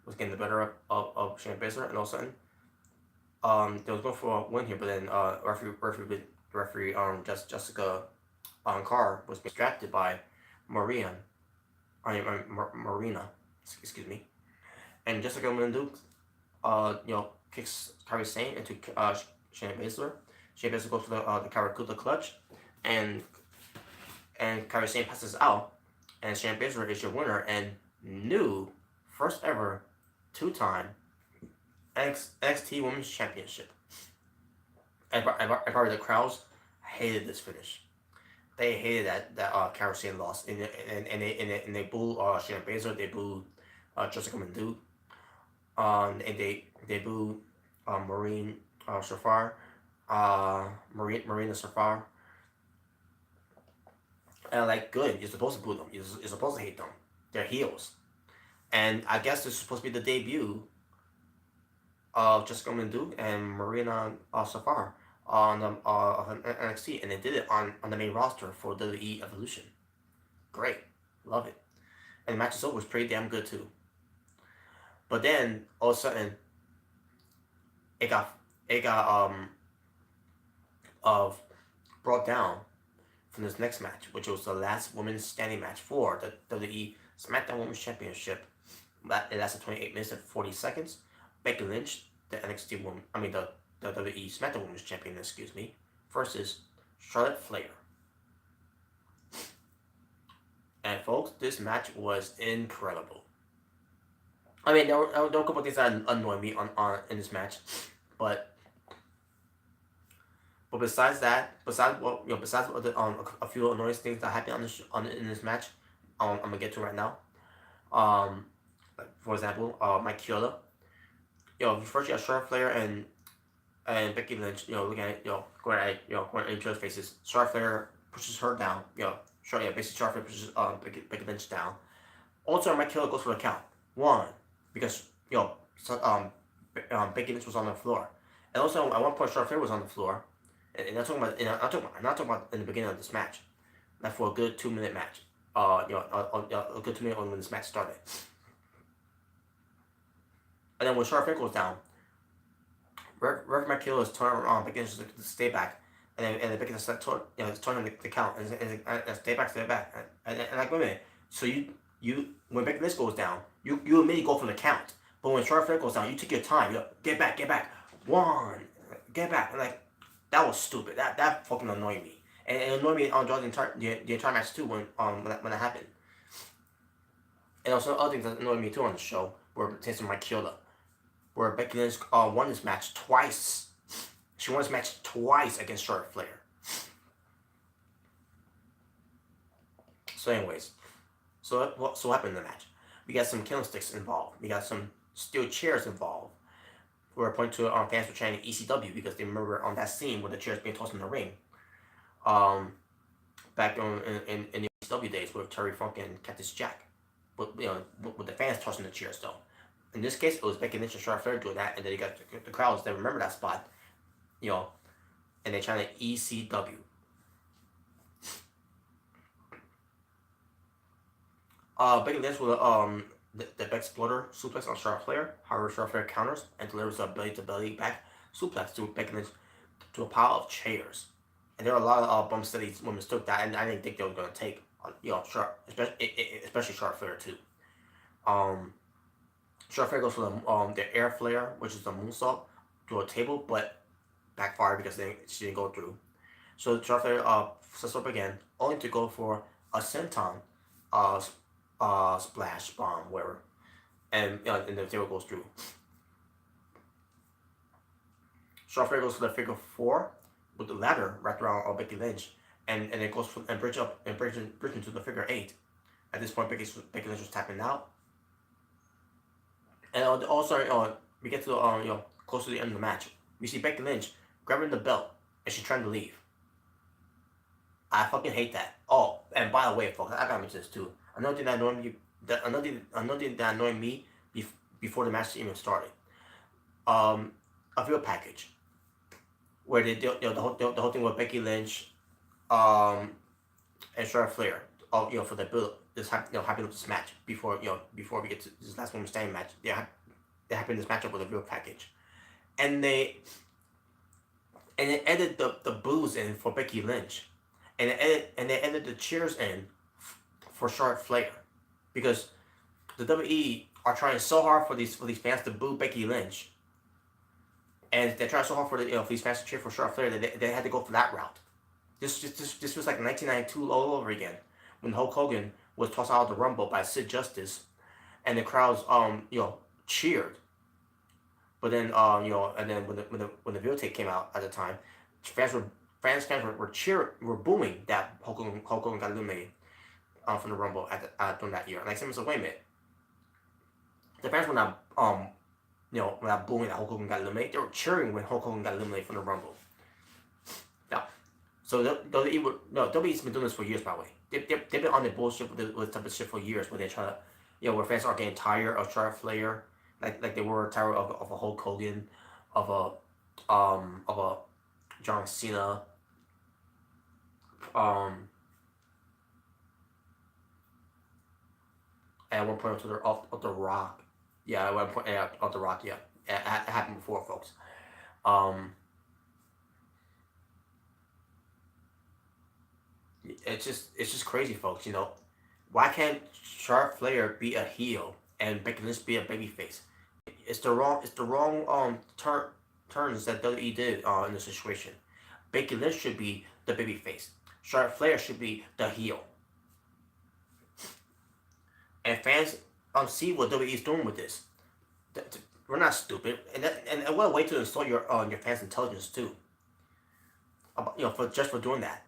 was getting the better of Shayna Baszler, and all of a sudden, they was going for a win here, but then referee Jessica Carr was distracted by Marina, excuse me, and Jessica Mundukes, kicks Kairi Sane into Shayna Baszler. Shayna Baszler goes for the Karakuta clutch, and Kairi Sane passes out, and Shayna Baszler is your winner and new first ever two-time NXT Women's Championship. And probably the crowds hated this finish. They hated that Kairi Sane lost, and they booed Shayna Baszler. They booed Jessica Mundukes. And they booed Marina Safar. And good, you're supposed to boo them. You're supposed to hate them. They're heels. And I guess this is supposed to be the debut of Jessica Mundukes and Marina Safar on NXT, and they did it on the main roster for WWE Evolution. Great, love it. And the match itself was pretty damn good too. But then all of a sudden, it got brought down from this next match, which was the last women's standing match for the WWE SmackDown Women's Championship. It lasted 28 minutes and 40 seconds. Becky Lynch, the NXT woman, the WWE SmackDown Women's Champion, versus Charlotte Flair. And folks, this match was incredible. There were a couple of things that annoyed me in this match, but besides a few annoying things that happened in this match, I'm gonna get to right now. For example, Mike Chioda. First you have Charlotte Flair and Becky Lynch. Looking at going at each other's faces. Charlotte Flair pushes her down. Basically Charlotte Flair pushes Becky Lynch down. Also, Mike Chioda goes for the count. One, because Becky Lynch was on the floor, and also at one point Charlotte Flair was on the floor. And I'm not talking about in the beginning of this match. Not for a good 2-minute match. A good 2 minutes when this match started. And then when Charlotte Flair goes down, Rev McKill is turning around, Becky Lynch to stay back, and then Becky Lynch turning the count and stay back. And wait a minute. So you when Becky Lynch goes down, you immediately go for the count. But when Charlotte Flair goes down, you take your time. Get back. One, get back. And that was stupid. That fucking annoyed me, and it annoyed me on the entire match too when that happened. And also other things that annoyed me too on the show were pertains to Mike Chioda, where Becky Lynch won this match twice. She won this match twice against Charlotte Flair. So anyways, so what happened in the match? We got some candlesticks involved. We got some steel chairs involved. Where point to fans were chanting ECW because they remember on that scene with the chairs being tossed in the ring. Back in the ECW days with Terry Funk and Cactus Jack, with the fans tossing the chairs though. In this case, it was Becky Lynch and Charlotte Flair doing that, and then you got the crowds that remember that spot, and they chanted ECW. Becky Lynch with the back exploder suplex on Charlotte Flair. However, Charlotte Flair counters and delivers a belly-to-belly back suplex to Becky Lynch to a pile of chairs. And there are a lot of bumps that these women took that, and I didn't think they were going to take. Especially Charlotte Flair too. Charlotte Flair goes for the air flare, which is the moonsault, to a table, but backfired because she didn't go through. So Charlotte Flair sets up again, only to go for a senton splash bomb, whatever, and the table goes through. Charlotte Flair goes for the figure 4 with the ladder wrapped around Becky Lynch, and it goes for, and bridge into the figure 8. At this point, Becky Lynch was tapping out, and also we get to close to the end of the match. We see Becky Lynch grabbing the belt and she's trying to leave. I fucking hate that. Oh, and by the way, folks, I gotta mention this too. Another thing that annoyed me before the match even started. A video package where they do the whole thing with Becky Lynch, and Charlotte Flair, for the build hyping up this match before we get to this last woman standing match. They hyping this match up with a real package, and they added the boos in for Becky Lynch, and they added the cheers in for Charlotte Flair, because the WWE are trying so hard for these fans to boo Becky Lynch, and they're trying so hard for these fans to cheer for Charlotte Flair that they had to go for that route. This was like 1992 all over again, when Hulk Hogan was tossed out of the Rumble by Sid Justice, and the crowds cheered. But then and then when the videotape came out at the time, fans were booing that Hulk Hogan got eliminated from the Rumble during that year. Like someone said, wait a minute, the fans were not not booing that Hulk Hogan got eliminated. They were cheering when Hulk Hogan got eliminated from the Rumble. Now, so WWE's been doing this for years, by the way. They've been on the bullshit with this type of shit for years, where they try to, where fans are getting tired of Charlotte Flair, like they were tired of a Hulk Hogan, of a John Cena, at one point of the Rock. Yeah, at one point of the Rock. Yeah, it happened before, folks. It's just crazy, folks. Why can't Charlotte Flair be a heel and Becky Lynch be a babyface? It's the wrong turns that WWE did in this situation. Becky Lynch should be the babyface. Charlotte Flair should be the heel. And fans see what WWE is doing with this. We're not stupid, and what a way to insult your fans' intelligence too. For doing that.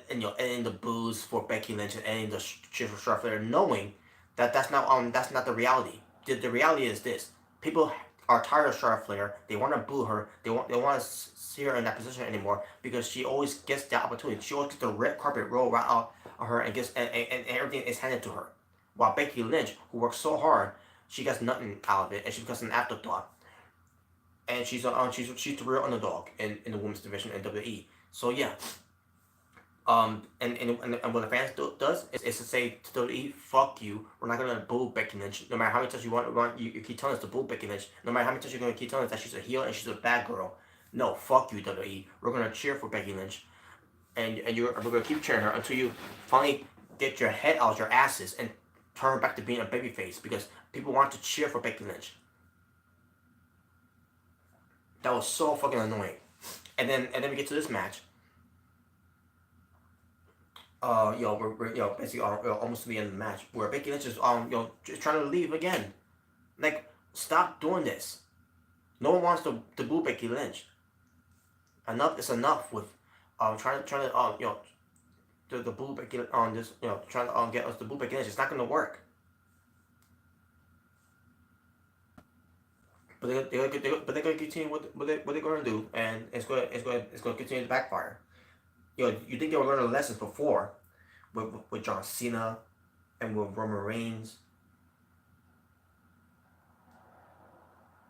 And the boos for Becky Lynch and the cheers for Charlotte Flair, knowing that's not the reality. The reality is this: people are tired of Charlotte Flair. They want to boo her. They want to see her in that position anymore, because she always gets that opportunity. She always gets the red carpet roll right out of her, and everything is handed to her. While Becky Lynch, who works so hard, she gets nothing out of it, and she becomes an afterthought. And she's the real underdog in the women's division in WWE. So yeah. And what the fans does is to say to WWE, fuck you, we're not gonna boo Becky Lynch. No matter how many times you keep telling us to boo Becky Lynch, no matter how many times you're gonna keep telling us that she's a heel and she's a bad girl. No, fuck you, WWE. We're gonna cheer for Becky Lynch, and we're gonna keep cheering her until you finally get your head out of your asses and turn back to being a babyface, because people want to cheer for Becky Lynch. That was so fucking annoying. And then we get to this match. We're basically almost to the end of the match, where Becky Lynch is just trying to leave again. Like, stop doing this. No one wants to boo Becky Lynch. Enough is enough with trying to the blue Becky on this, trying to get us the blue Becky Lynch. It's not gonna work. But they're gonna continue what they're gonna do, and it's gonna continue to backfire. You think they were learning lessons before with John Cena and with Roman Reigns.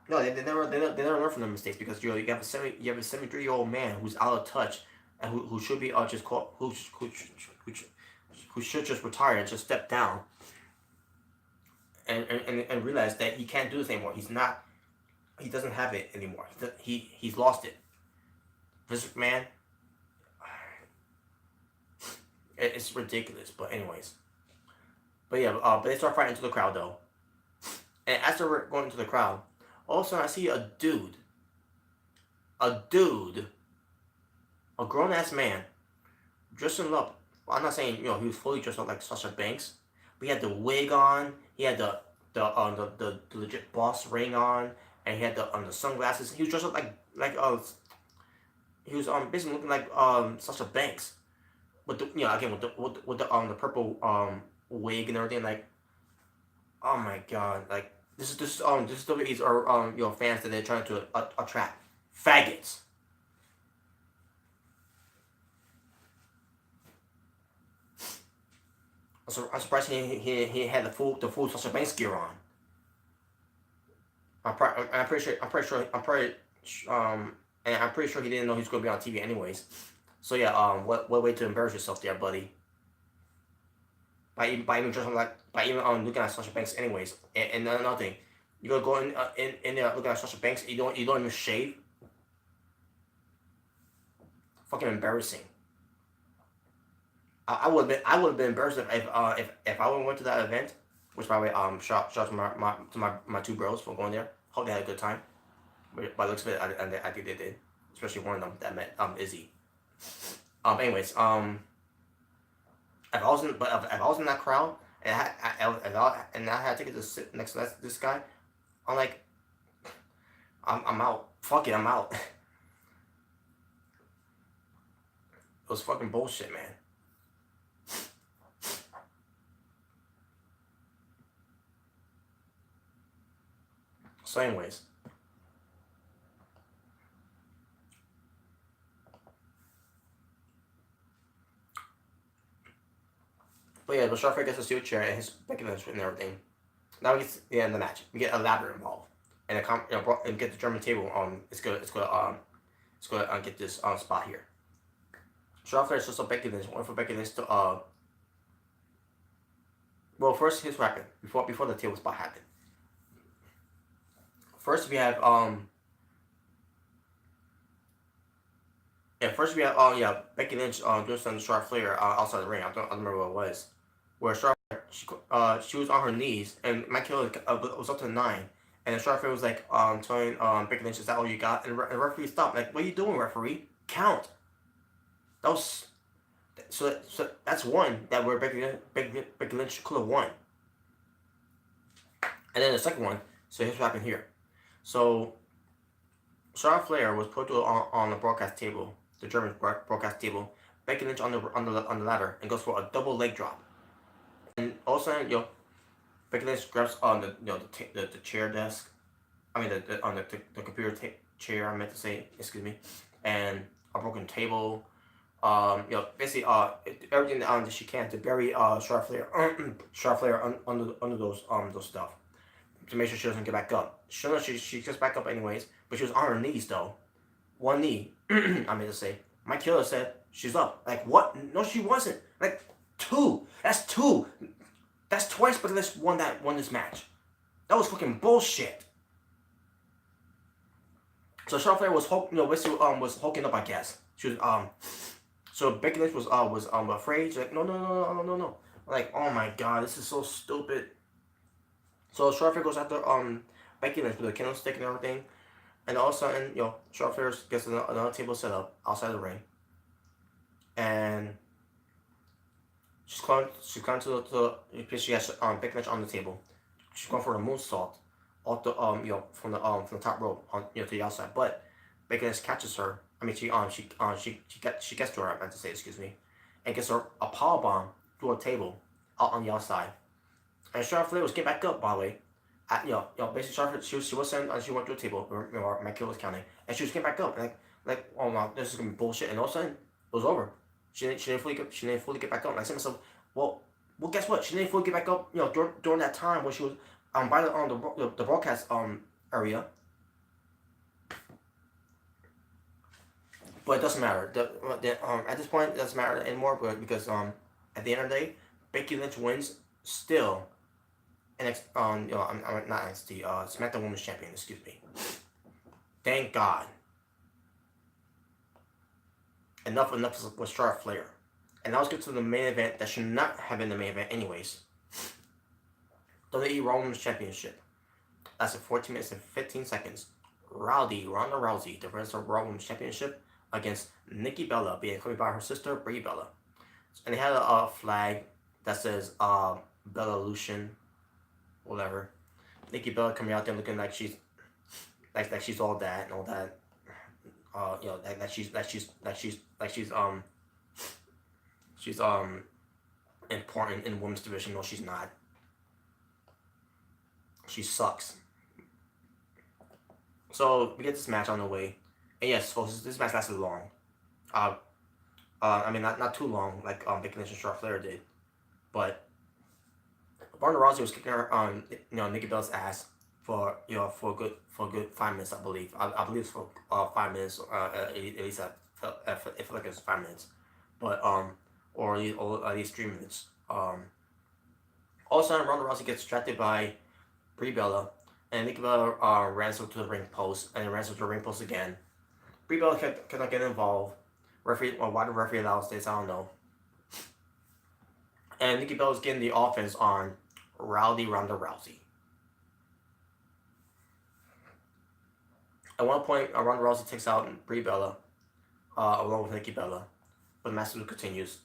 No, they never learn from their mistakes, because you have a 73-year-old man who's out of touch, and who should be just called who should just retire and just step down, and realize that he can't do this anymore. He doesn't have it anymore. He's lost it. Vince McMahon, it's ridiculous. But anyways, but they start fighting into the crowd though, and as they're going into the crowd, all of a sudden I see a grown ass man, dressing up. Well, I'm not saying he was fully dressed up like Sasha Banks, but he had the wig on. He had the legit boss ring on, and he had the sunglasses. He was dressed up like he was basically looking like Sasha Banks, with the again with the purple wig and everything. Like, oh my god, like this is WWE's or fans that they're trying to attract, faggots. I'm surprised he had the full Sasha Banks gear on. I'm pretty sure and I'm pretty sure he didn't know he was going to be on TV anyways. So yeah, what way to embarrass yourself there, buddy? By even dressing looking at Sasha Banks anyways. And another thing, you gonna go in there looking at Sasha Banks, you don't even shave. Fucking embarrassing. I would have been embarrassed if I went to that event. Which, by the way, shout to my two bros for going there. Hope they had a good time. But by the looks of it, I think they did. Especially one of them that met Izzy. Anyways, if I was in that crowd and I had tickets to sit next to this guy, I'm like, I'm out. Fuck it, I'm out. It was fucking bullshit, man. So anyways, but yeah, but Sharfair gets a steel chair and his Becky Lynch and everything. Now we get to the end of the match. We get a ladder involved, and and get the German table. It's gonna get this spot here. Sharfair is just a Becky Lynch, waiting for Becky Lynch to Well, first here's what happened before the table spot happened. First we have Becky Lynch doing something to Charlotte Flair outside the ring. I don't remember what it was. Where Charlotte she was on her knees and Mike Hill was up to 9, and Charlotte Flair was like telling Becky Lynch, "Is that all you got?" And the referee stopped. Like, what are you doing, referee? Count. That was so that's one that where Becky Lynch could have won. And then the second one. So here's what happened here. So Charlotte Flair was put on the broadcast table, the German broadcast table. Becky Lynch on the ladder and goes for a double leg drop. And all of a sudden, Becky Lynch grabs on the chair desk. I mean the computer chair. I meant to say, excuse me, and a broken table. Basically everything that she can to bury Charlotte Flair under those stuff, to make sure she doesn't get back up. Sure, she gets back up anyways, but she was on her knees though. One knee. I meant to say. Mike Killer said she's up. Like, what? No, she wasn't. Like, 2. That's 2. That's twice Becky Lynch won this match. That was fucking bullshit. So Charlotte Flair was was hulking up, I guess. She was so Becky Lynch was afraid. She's like, no. Like, oh my god, this is so stupid. So Charlotte Flair goes after Becky Lynch with a kendo stick and everything, and all of a sudden, Charlotte Flair gets another table set up outside the ring, and she's going to she has Becky Lynch on the table. She's going for a moonsault off the from the top rope to the outside, but Becky Lynch catches her. I mean, she gets to her. I meant to say, excuse me, and gets a power bomb through a table out on the outside. And Charlotte Flair was getting back up, by the way. Basically Charlotte, she was saying she went through a table. My kid was counting, and she was getting back up. Oh no, this is gonna be bullshit. And all of a sudden, it was over. She didn't fully get back up. And I said to myself, well, guess what? She didn't fully get back up. During that time when she was by the broadcast area. But it doesn't matter. At this point, it doesn't matter anymore. Because at the end of the day, Becky Lynch wins still. I'm not NXT. SmackDown Women's Champion. Excuse me. Thank God. Enough with Charlotte Flair. And now let's get to the main event that should not have been the main event anyways. WWE Raw Women's Championship. Lasted 14 minutes and 15 seconds. Ronda Rousey defends her Raw Women's Championship against Nikki Bella, being accompanied by her sister Brie Bella. And they had a flag that says Evolution, whatever. Nikki Bella coming out there looking like she's all that and all that. She's important in the women's division. No, she's not. She sucks. So we get this match on the way, and yes, folks, this match lasted long. I mean, not too long like Becky Lynch and Charlotte Flair did, but Ronda Rousey was kicking her Nikki Bella's ass for a good 5 minutes, I believe. I believe it's for 5 minutes, at least it felt like it was 5 minutes, but or at least 3 minutes. All of a sudden, Ronda Rousey gets distracted by Brie Bella, and Nikki Bella ran to the ring post, and ran to the ring post again. Brie Bella kept not getting involved. Why the referee allows this, I don't know. And Nikki Bella was getting the offense on Ronda Rousey. At one point, Ronda Rousey takes out Brie Bella, along with Nikki Bella, but the match still continues.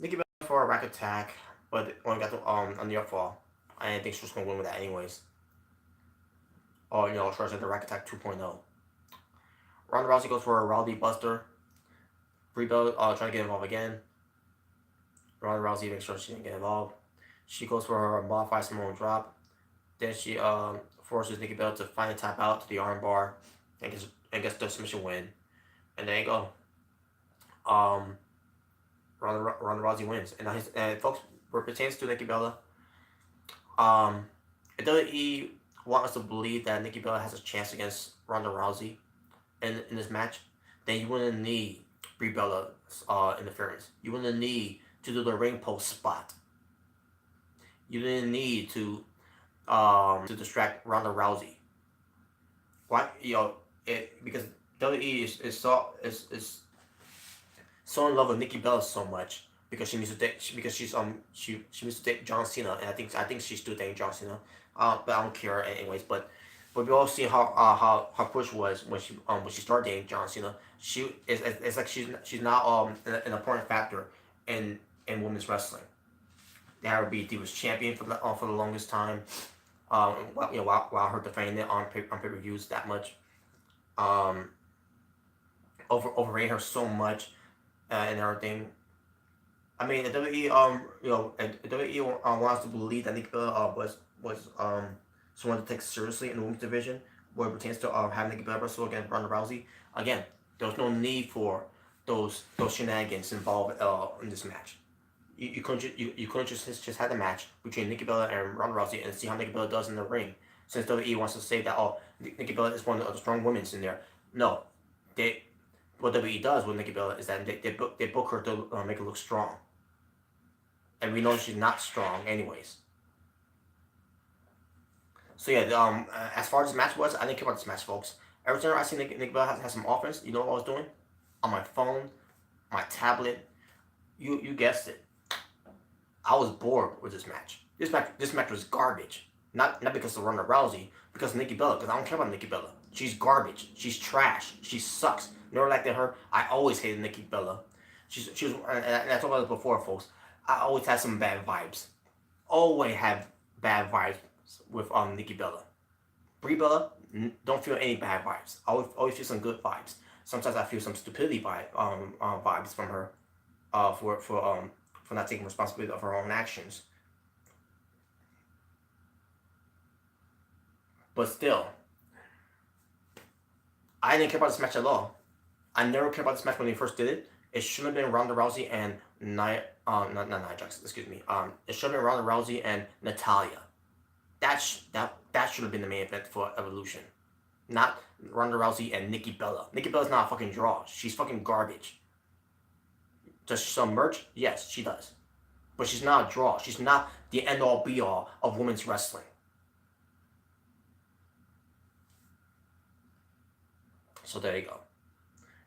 Nikki Bella for a rack attack, but only got a near fall. I didn't think she was gonna win with that anyways. Short the rack attack 2.0. Ronda Rousey goes for a Rowdy Buster. Brie Bella trying to get involved again. Ronda Rousey makes sure she didn't get involved. She goes for her modified Samoan drop. Then she forces Nikki Bella to finally tap out to the armbar and gets the submission win. And there you go. Ronda Rousey wins. And folks, what pertains to Nikki Bella, if WWE want us to believe that Nikki Bella has a chance against Ronda Rousey in this match, then you wouldn't need Brie Bella's interference. You wouldn't need to do the ring post spot. You didn't need to distract Ronda Rousey. Why? Because WWE is so in love with Nikki Bella so much because she needs to date she needs to date John Cena, and I think she's still dating John Cena. But I don't care anyways. But we all see how push was when she started dating John Cena. It's like she's now an important factor in women's wrestling. They had her be Divas champion for the longest time. While her defending it on pay-per-views that much. Overrating her so much and everything. I mean, the WWE wants to believe that Nikki Bella was someone to take seriously in the women's division, where it pertains to having Nikki Bella wrestle against Ronda Rousey. Again, there was no need for those shenanigans involved in this match. You couldn't just have the match between Nikki Bella and Ronda Rousey and see how Nikki Bella does in the ring. Since WWE wants to say that Nikki Bella is one of the strong women in there. No, what WWE does with Nikki Bella is that they book her to make her look strong, and we know she's not strong anyways. So yeah, as far as this match was, I didn't care about this match, folks. Every time I see Nikki Bella has some offense, you know what I was doing? On my phone, my tablet, you guessed it. I was bored with this match. This match was garbage. Not because of Ronda Rousey, because of Nikki Bella. Because I don't care about Nikki Bella. She's garbage. She's trash. She sucks. Never liked her. I always hated Nikki Bella. She was, and I talked about this before, folks. I always had some bad vibes. Always have bad vibes with Nikki Bella. Brie Bella, don't feel any bad vibes. Always feel some good vibes. sometimes I feel some stupidity vibes from her, for not taking responsibility of her own actions. But still, I didn't care about this match at all. I never cared about this match when they first did it. It should have been Ronda Rousey and not Nia Jax, excuse me. It should have been Ronda Rousey and Natalia. That should have been the main event for Evolution, not Ronda Rousey and Nikki Bella. Nikki Bella's not a fucking draw. She's fucking garbage. Does she sell merch? Yes, she does. But she's not a draw. She's not the end all be all of women's wrestling. So there you go.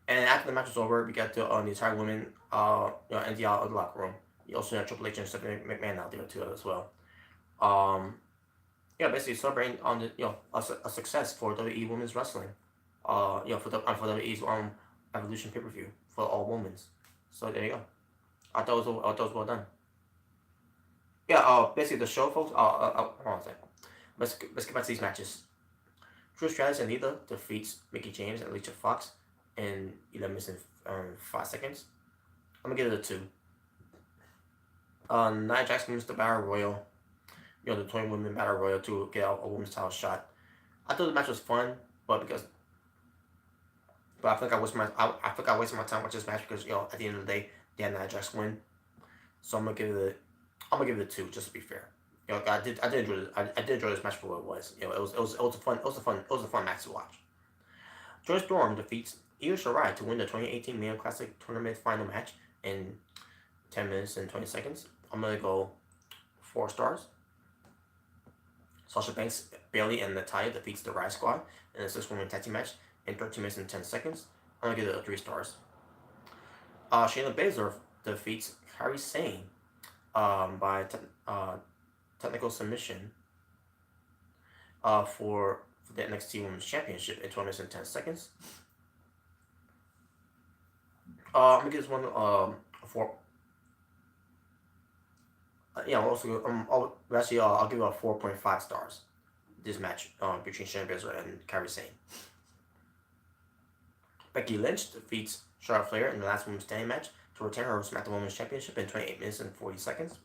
And after the match was over, we got the entire women empty out of the locker room. You also have Triple H and Stephanie McMahon out there too as well. Basically celebrating on the a success for WWE Women's Wrestling. For WWE's Evolution pay-per-view for all women's. So there you go. I thought it was well done. Basically the show, folks. Hold on a second. Let's get back to these matches. Trish Stratus and Lita defeats Mickie James and Alicia Fox in 11 minutes and 5 seconds. I'm gonna give it a 2. Nia Jax wins the Battle Royal. The 20 women Battle Royal to get a women's title shot. I thought the match was fun, but I think I wasted my time watching this match because at the end of the day they had Nia Jax win. So I'm gonna give it a 2 just to be fair. I did enjoy this match for what it was. It was a fun match to watch. Joy Storm defeats Io Shirai to win the 2018 Mayo Classic Tournament final match in 10 minutes and 20 seconds. I'm gonna go 4 stars. Sasha Banks, Bayley, and Natalya defeats the Riot Squad in a 6-woman tag team match in 13 minutes and 10 seconds. I'm gonna give it a 3 stars. Shayna Baszler defeats Kairi Sane by technical submission for the NXT Women's Championship in 12 minutes and 10 seconds. I'm gonna give this one a 4. I'll give it a 4.5 stars. This match between Shayna Baszler and Kairi Sane. Becky Lynch defeats Charlotte Flair in the last women's standing match to retain her SmackDown Women's Championship in 28 minutes and 40 seconds.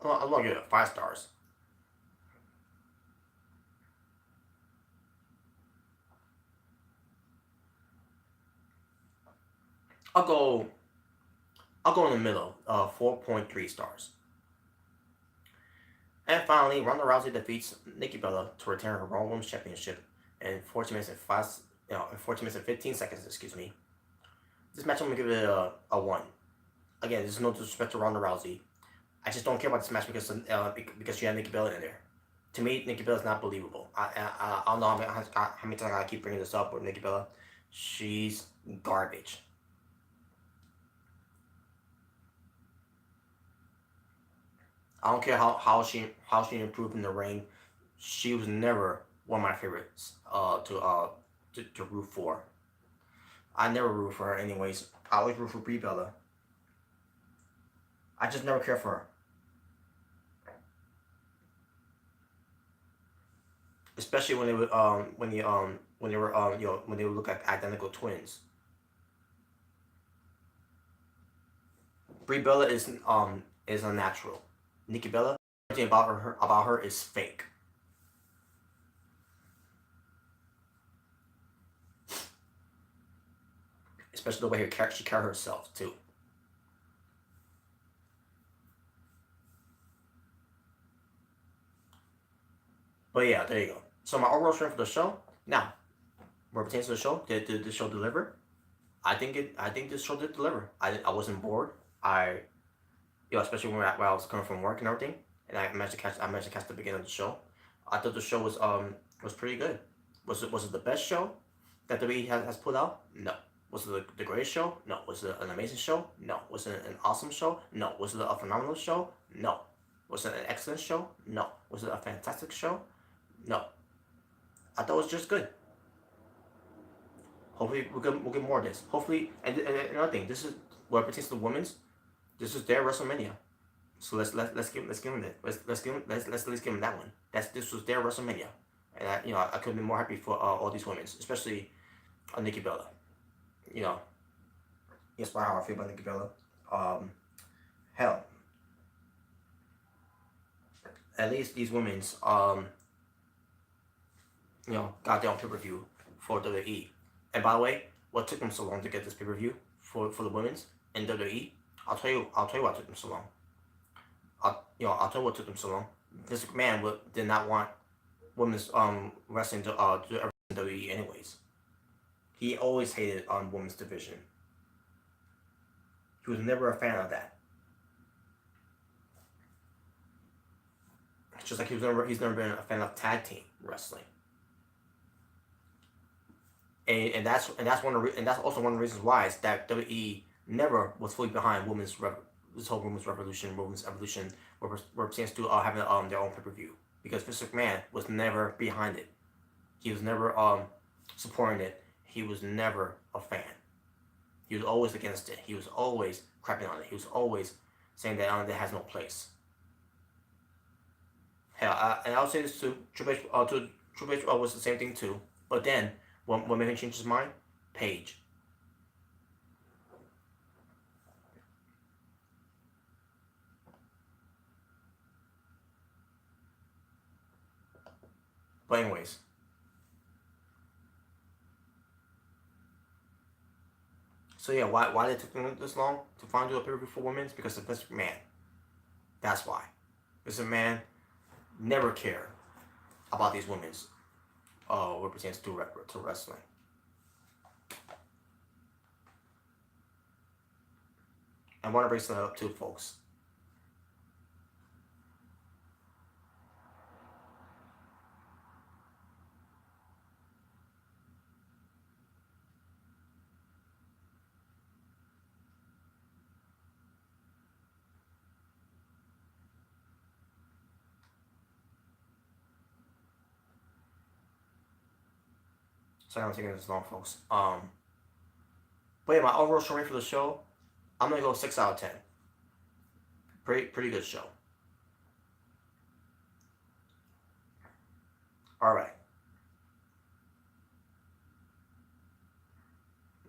I'm gonna give it 5 stars. I'll go in the middle, 4.3 stars. And finally, Ronda Rousey defeats Nikki Bella to retain her Raw Women's Championship in 14 minutes and 15 seconds. Excuse me. This match I'm gonna give it a 1. Again, there's no disrespect to Ronda Rousey. I just don't care about this match because she had Nikki Bella in there. To me, Nikki Bella's not believable. I don't know how many times I keep bringing this up with Nikki Bella. She's garbage. I don't care how she improved in the ring. She was never one of my favorites to root for. I never root for her anyways. I always root for Brie Bella. I just never care for her. Especially when they would when they would look like identical twins. Brie Bella is unnatural. Nikki Bella, everything about her is fake. Especially the way she carries herself too. But yeah, there you go. So my overall strength for the show. Now, where it pertains to the show, did the show deliver? I think this show did deliver. I wasn't bored. Especially when I was coming from work and everything, and I managed to catch the beginning of the show. I thought the show was pretty good. Was it the best show that the WWE has put out? No. Was it the greatest show? No. Was it an amazing show? No. Was it an awesome show? No. Was it a phenomenal show? No. Was it an excellent show? No. Was it a fantastic show? No. I thought it was just good. Hopefully we'll get more of this. Hopefully, and another thing, this is what pertains to the women's. This is their WrestleMania. So let's give them that. Let's at least give them that one. This was their WrestleMania, and I could be more happy for all these women, especially Nikki Bella. That's how I feel about Nikki Bella. Hell, at least these women's got their own pay-per-view for WWE. And by the way, what took them so long to get this pay-per-view for the women's in WWE? I'll tell you what took them so long. I'll tell you what took them so long. Vince McMahon did not want women's wrestling to do everything in WWE anyways. He always hated women's division. He was never a fan of that. It's just like he's never been a fan of tag team wrestling. And that's also one of the reasons why is that WWE never was fully behind this whole women's revolution, women's evolution, where pertains to having their own pay-per-view, because Vince McMahon was never behind it. He was never supporting it. He was never a fan. He was always against it. He was always crapping on it. He was always saying that it has no place. Hell, and I'll say this too. Triple H was the same thing too. But then, what made him change his mind? Paige. But anyways. So yeah, why did it take this long to finally do a pay-per-view for women's? Because of Vince McMahon. That's why. Vince McMahon never cared about these women's what pertains to wrestling. I want to bring something up too, folks. Sorry I'm taking this long, folks. But yeah, my overall show rate for the show, I'm gonna go 6 out of 10. Pretty good show. All right.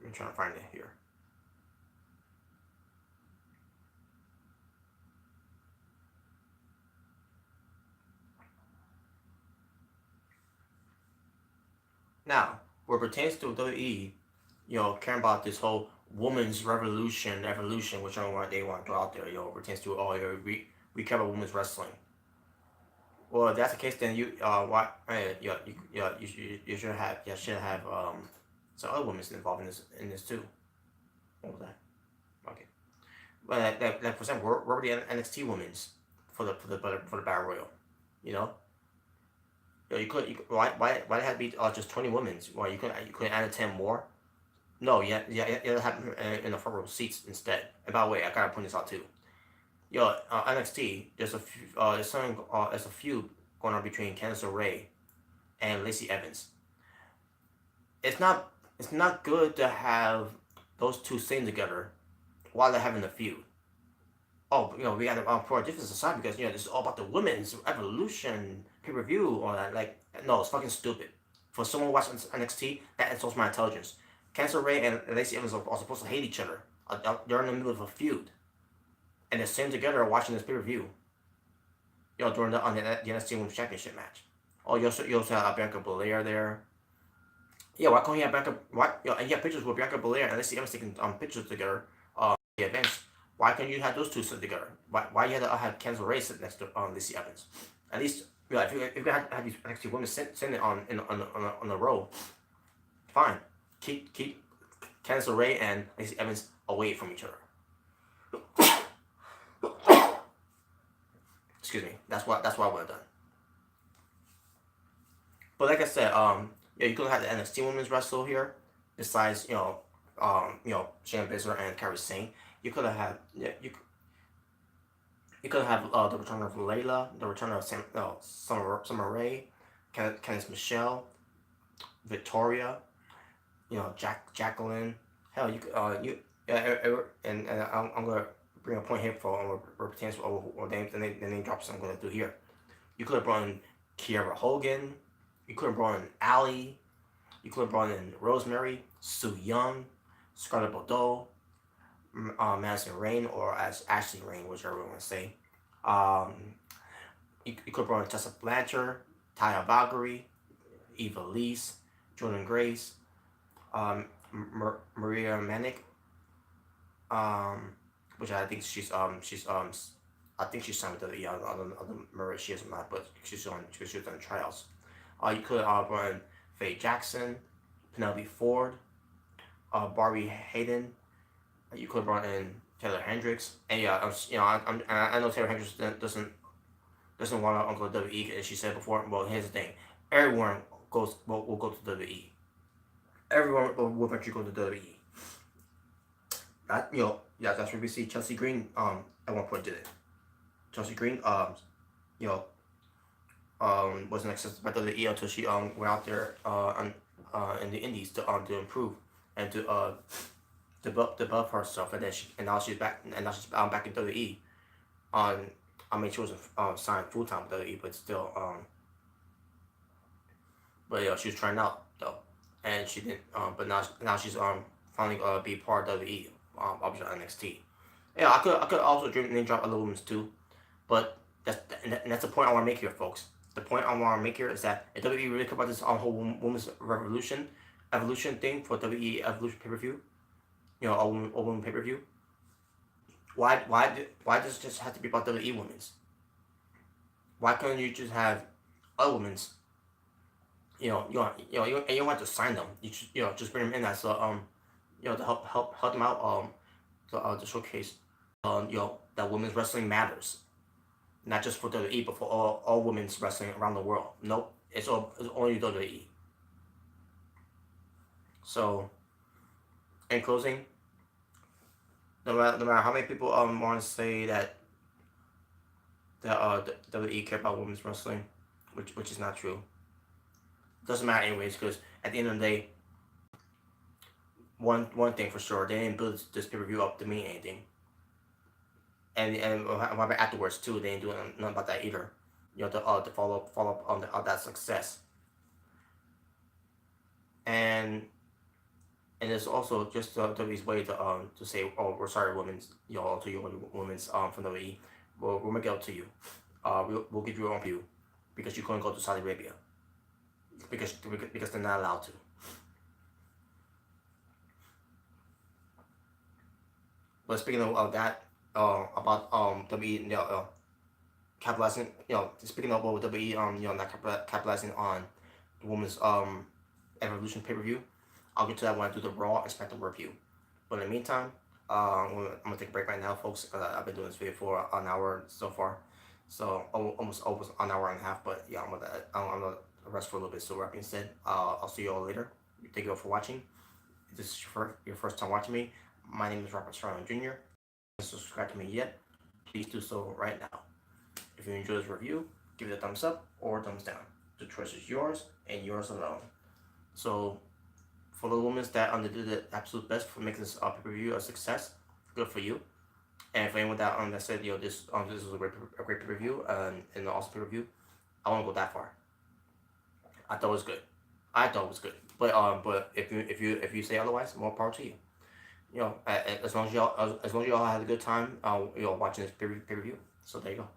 I'm trying to find it here. Now, what pertains to WWE, caring about this whole women's evolution, which they want to go out there, pertains to we care about women's wrestling. Well, if that's the case, then you should have some other women involved in this too. What was that? Okay. But like for example, where were the NXT women's for the Battle Royal? Why it had to be just 20 women's? Why you couldn't add 10 more? No, you have in the front row seats instead. And by the way, I gotta point this out too. NXT, there's a feud going on between Candice LeRae and Lacey Evans. It's not good to have those two sitting together while they're having a feud. Oh, we got to pour a difference aside because this is all about the women's evolution pay-per-view or that. Like, no, it's fucking stupid. For someone watching NXT, that insults my intelligence. Candice LeRae and Lacey Evans are supposed to hate each other. They're in the middle of a feud, and they're sitting together watching this pay-per-view. During the NXT Women's Championship match. Oh, you also have Bianca Belair there. Yeah, why can't you have Bianca? And you have pictures with Bianca Belair and Lacey Evans taking pictures together. The events. Why can't you have those two sit together? Why you had to have Candice LeRae sit next to Lacey Evans? At least, if you have these NXT women sitting on the row, fine. Keep Candice LeRae and Lacey Evans away from each other. Excuse me. That's what I would have done. But like I said, you could have the NXT women's wrestle here. Besides, Shayna Baszler and Kairi Sane, you could have had you could have the return of Layla, the return of Summer Rae, Candice Michelle, Victoria, Jacqueline. Hell, and I'm gonna bring a point here for pertains or names and the name drops I'm gonna do here. You could have brought in Kiera Hogan. You could have brought in Allie. You could have brought in Rosemary, Sue Young, Scarlett Bordeaux, Madison Rain, or as Ashley Rain, whichever you want to say. Um, you could have brought in Tessa Blanchard, Taya Valkyrie, Eva Lees, Jordan Grace, Maria Manic, which I think I think she's signed with the I don't remember if she is or not, but she was on trials. You could brought in Faye Jackson, Penelope Ford, Barbie Hayden. You could have brought in Taylor Hendricks, and I know Taylor Hendricks doesn't want to go to WWE, as she said before. Well, here's the thing: everyone will go to WWE. Everyone will eventually go to WWE. That's where we see Chelsea Green at one point did it. Chelsea Green wasn't accepted by WWE until she went out there in the Indies to improve and to develop herself, and now she's back back in WWE. I mean, she wasn't signed full time with WWE, but still but she was trying out though, and she didn't. But now she's finally be part of WWE. Obviously NXT. Yeah, I could also name drop other women's too, but that's the point I want to make here, folks. The point I want to make here is that if WWE really care about this whole women's evolution thing for WWE Evolution pay-per-view, all women pay-per-view, why does it just have to be about WWE women's? Why couldn't you just have other women's? You don't want to sign them. You just bring them in as to help them out to showcase that women's wrestling matters, not just for WWE but for all women's wrestling around the world. Nope, it's only WWE. So, in closing, no matter how many people want to say that WWE care about women's wrestling, which is not true. Doesn't matter anyways, because at the end of the day, one thing for sure, they didn't build this pay-per-view up to mean anything. And afterwards too, they didn't do nothing about that either. To follow up on that success. And it's also just WWE's way to say, oh, we're sorry, women's, to you women's from WWE, we'll make it up to you. We'll give you your own view because you couldn't go to Saudi Arabia because they're not allowed to. But speaking of that, about WWE, capitalizing, speaking of WWE, not capitalizing on the women's Evolution pay-per-view, I'll get to that when I do the Raw and SmackDown review. But in the meantime, I'm gonna take a break right now, folks, because I've been doing this video for an hour so far, so almost an hour and a half. But yeah, I'm gonna rest for a little bit. So with that being said, I'll see you all later. Thank you all for watching. If this is your first time watching me, my name is Robert Serrano Jr. If you haven't subscribed to me yet, please do so right now. If you enjoyed this review, give it a thumbs up or a thumbs down. The choice is yours and yours alone. So, for the women that did the absolute best for making this pay-per-view a success, good for you. And for anyone that said, this is a great pay-per-view and an awesome pay-per-view, I won't go that far. I thought it was good. But if you say otherwise, more power to you. As long as y'all had a good time, watching this pay-per-view. So there you go.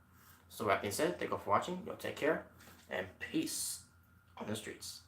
So that being said, thank you for watching. Take care and peace on the streets.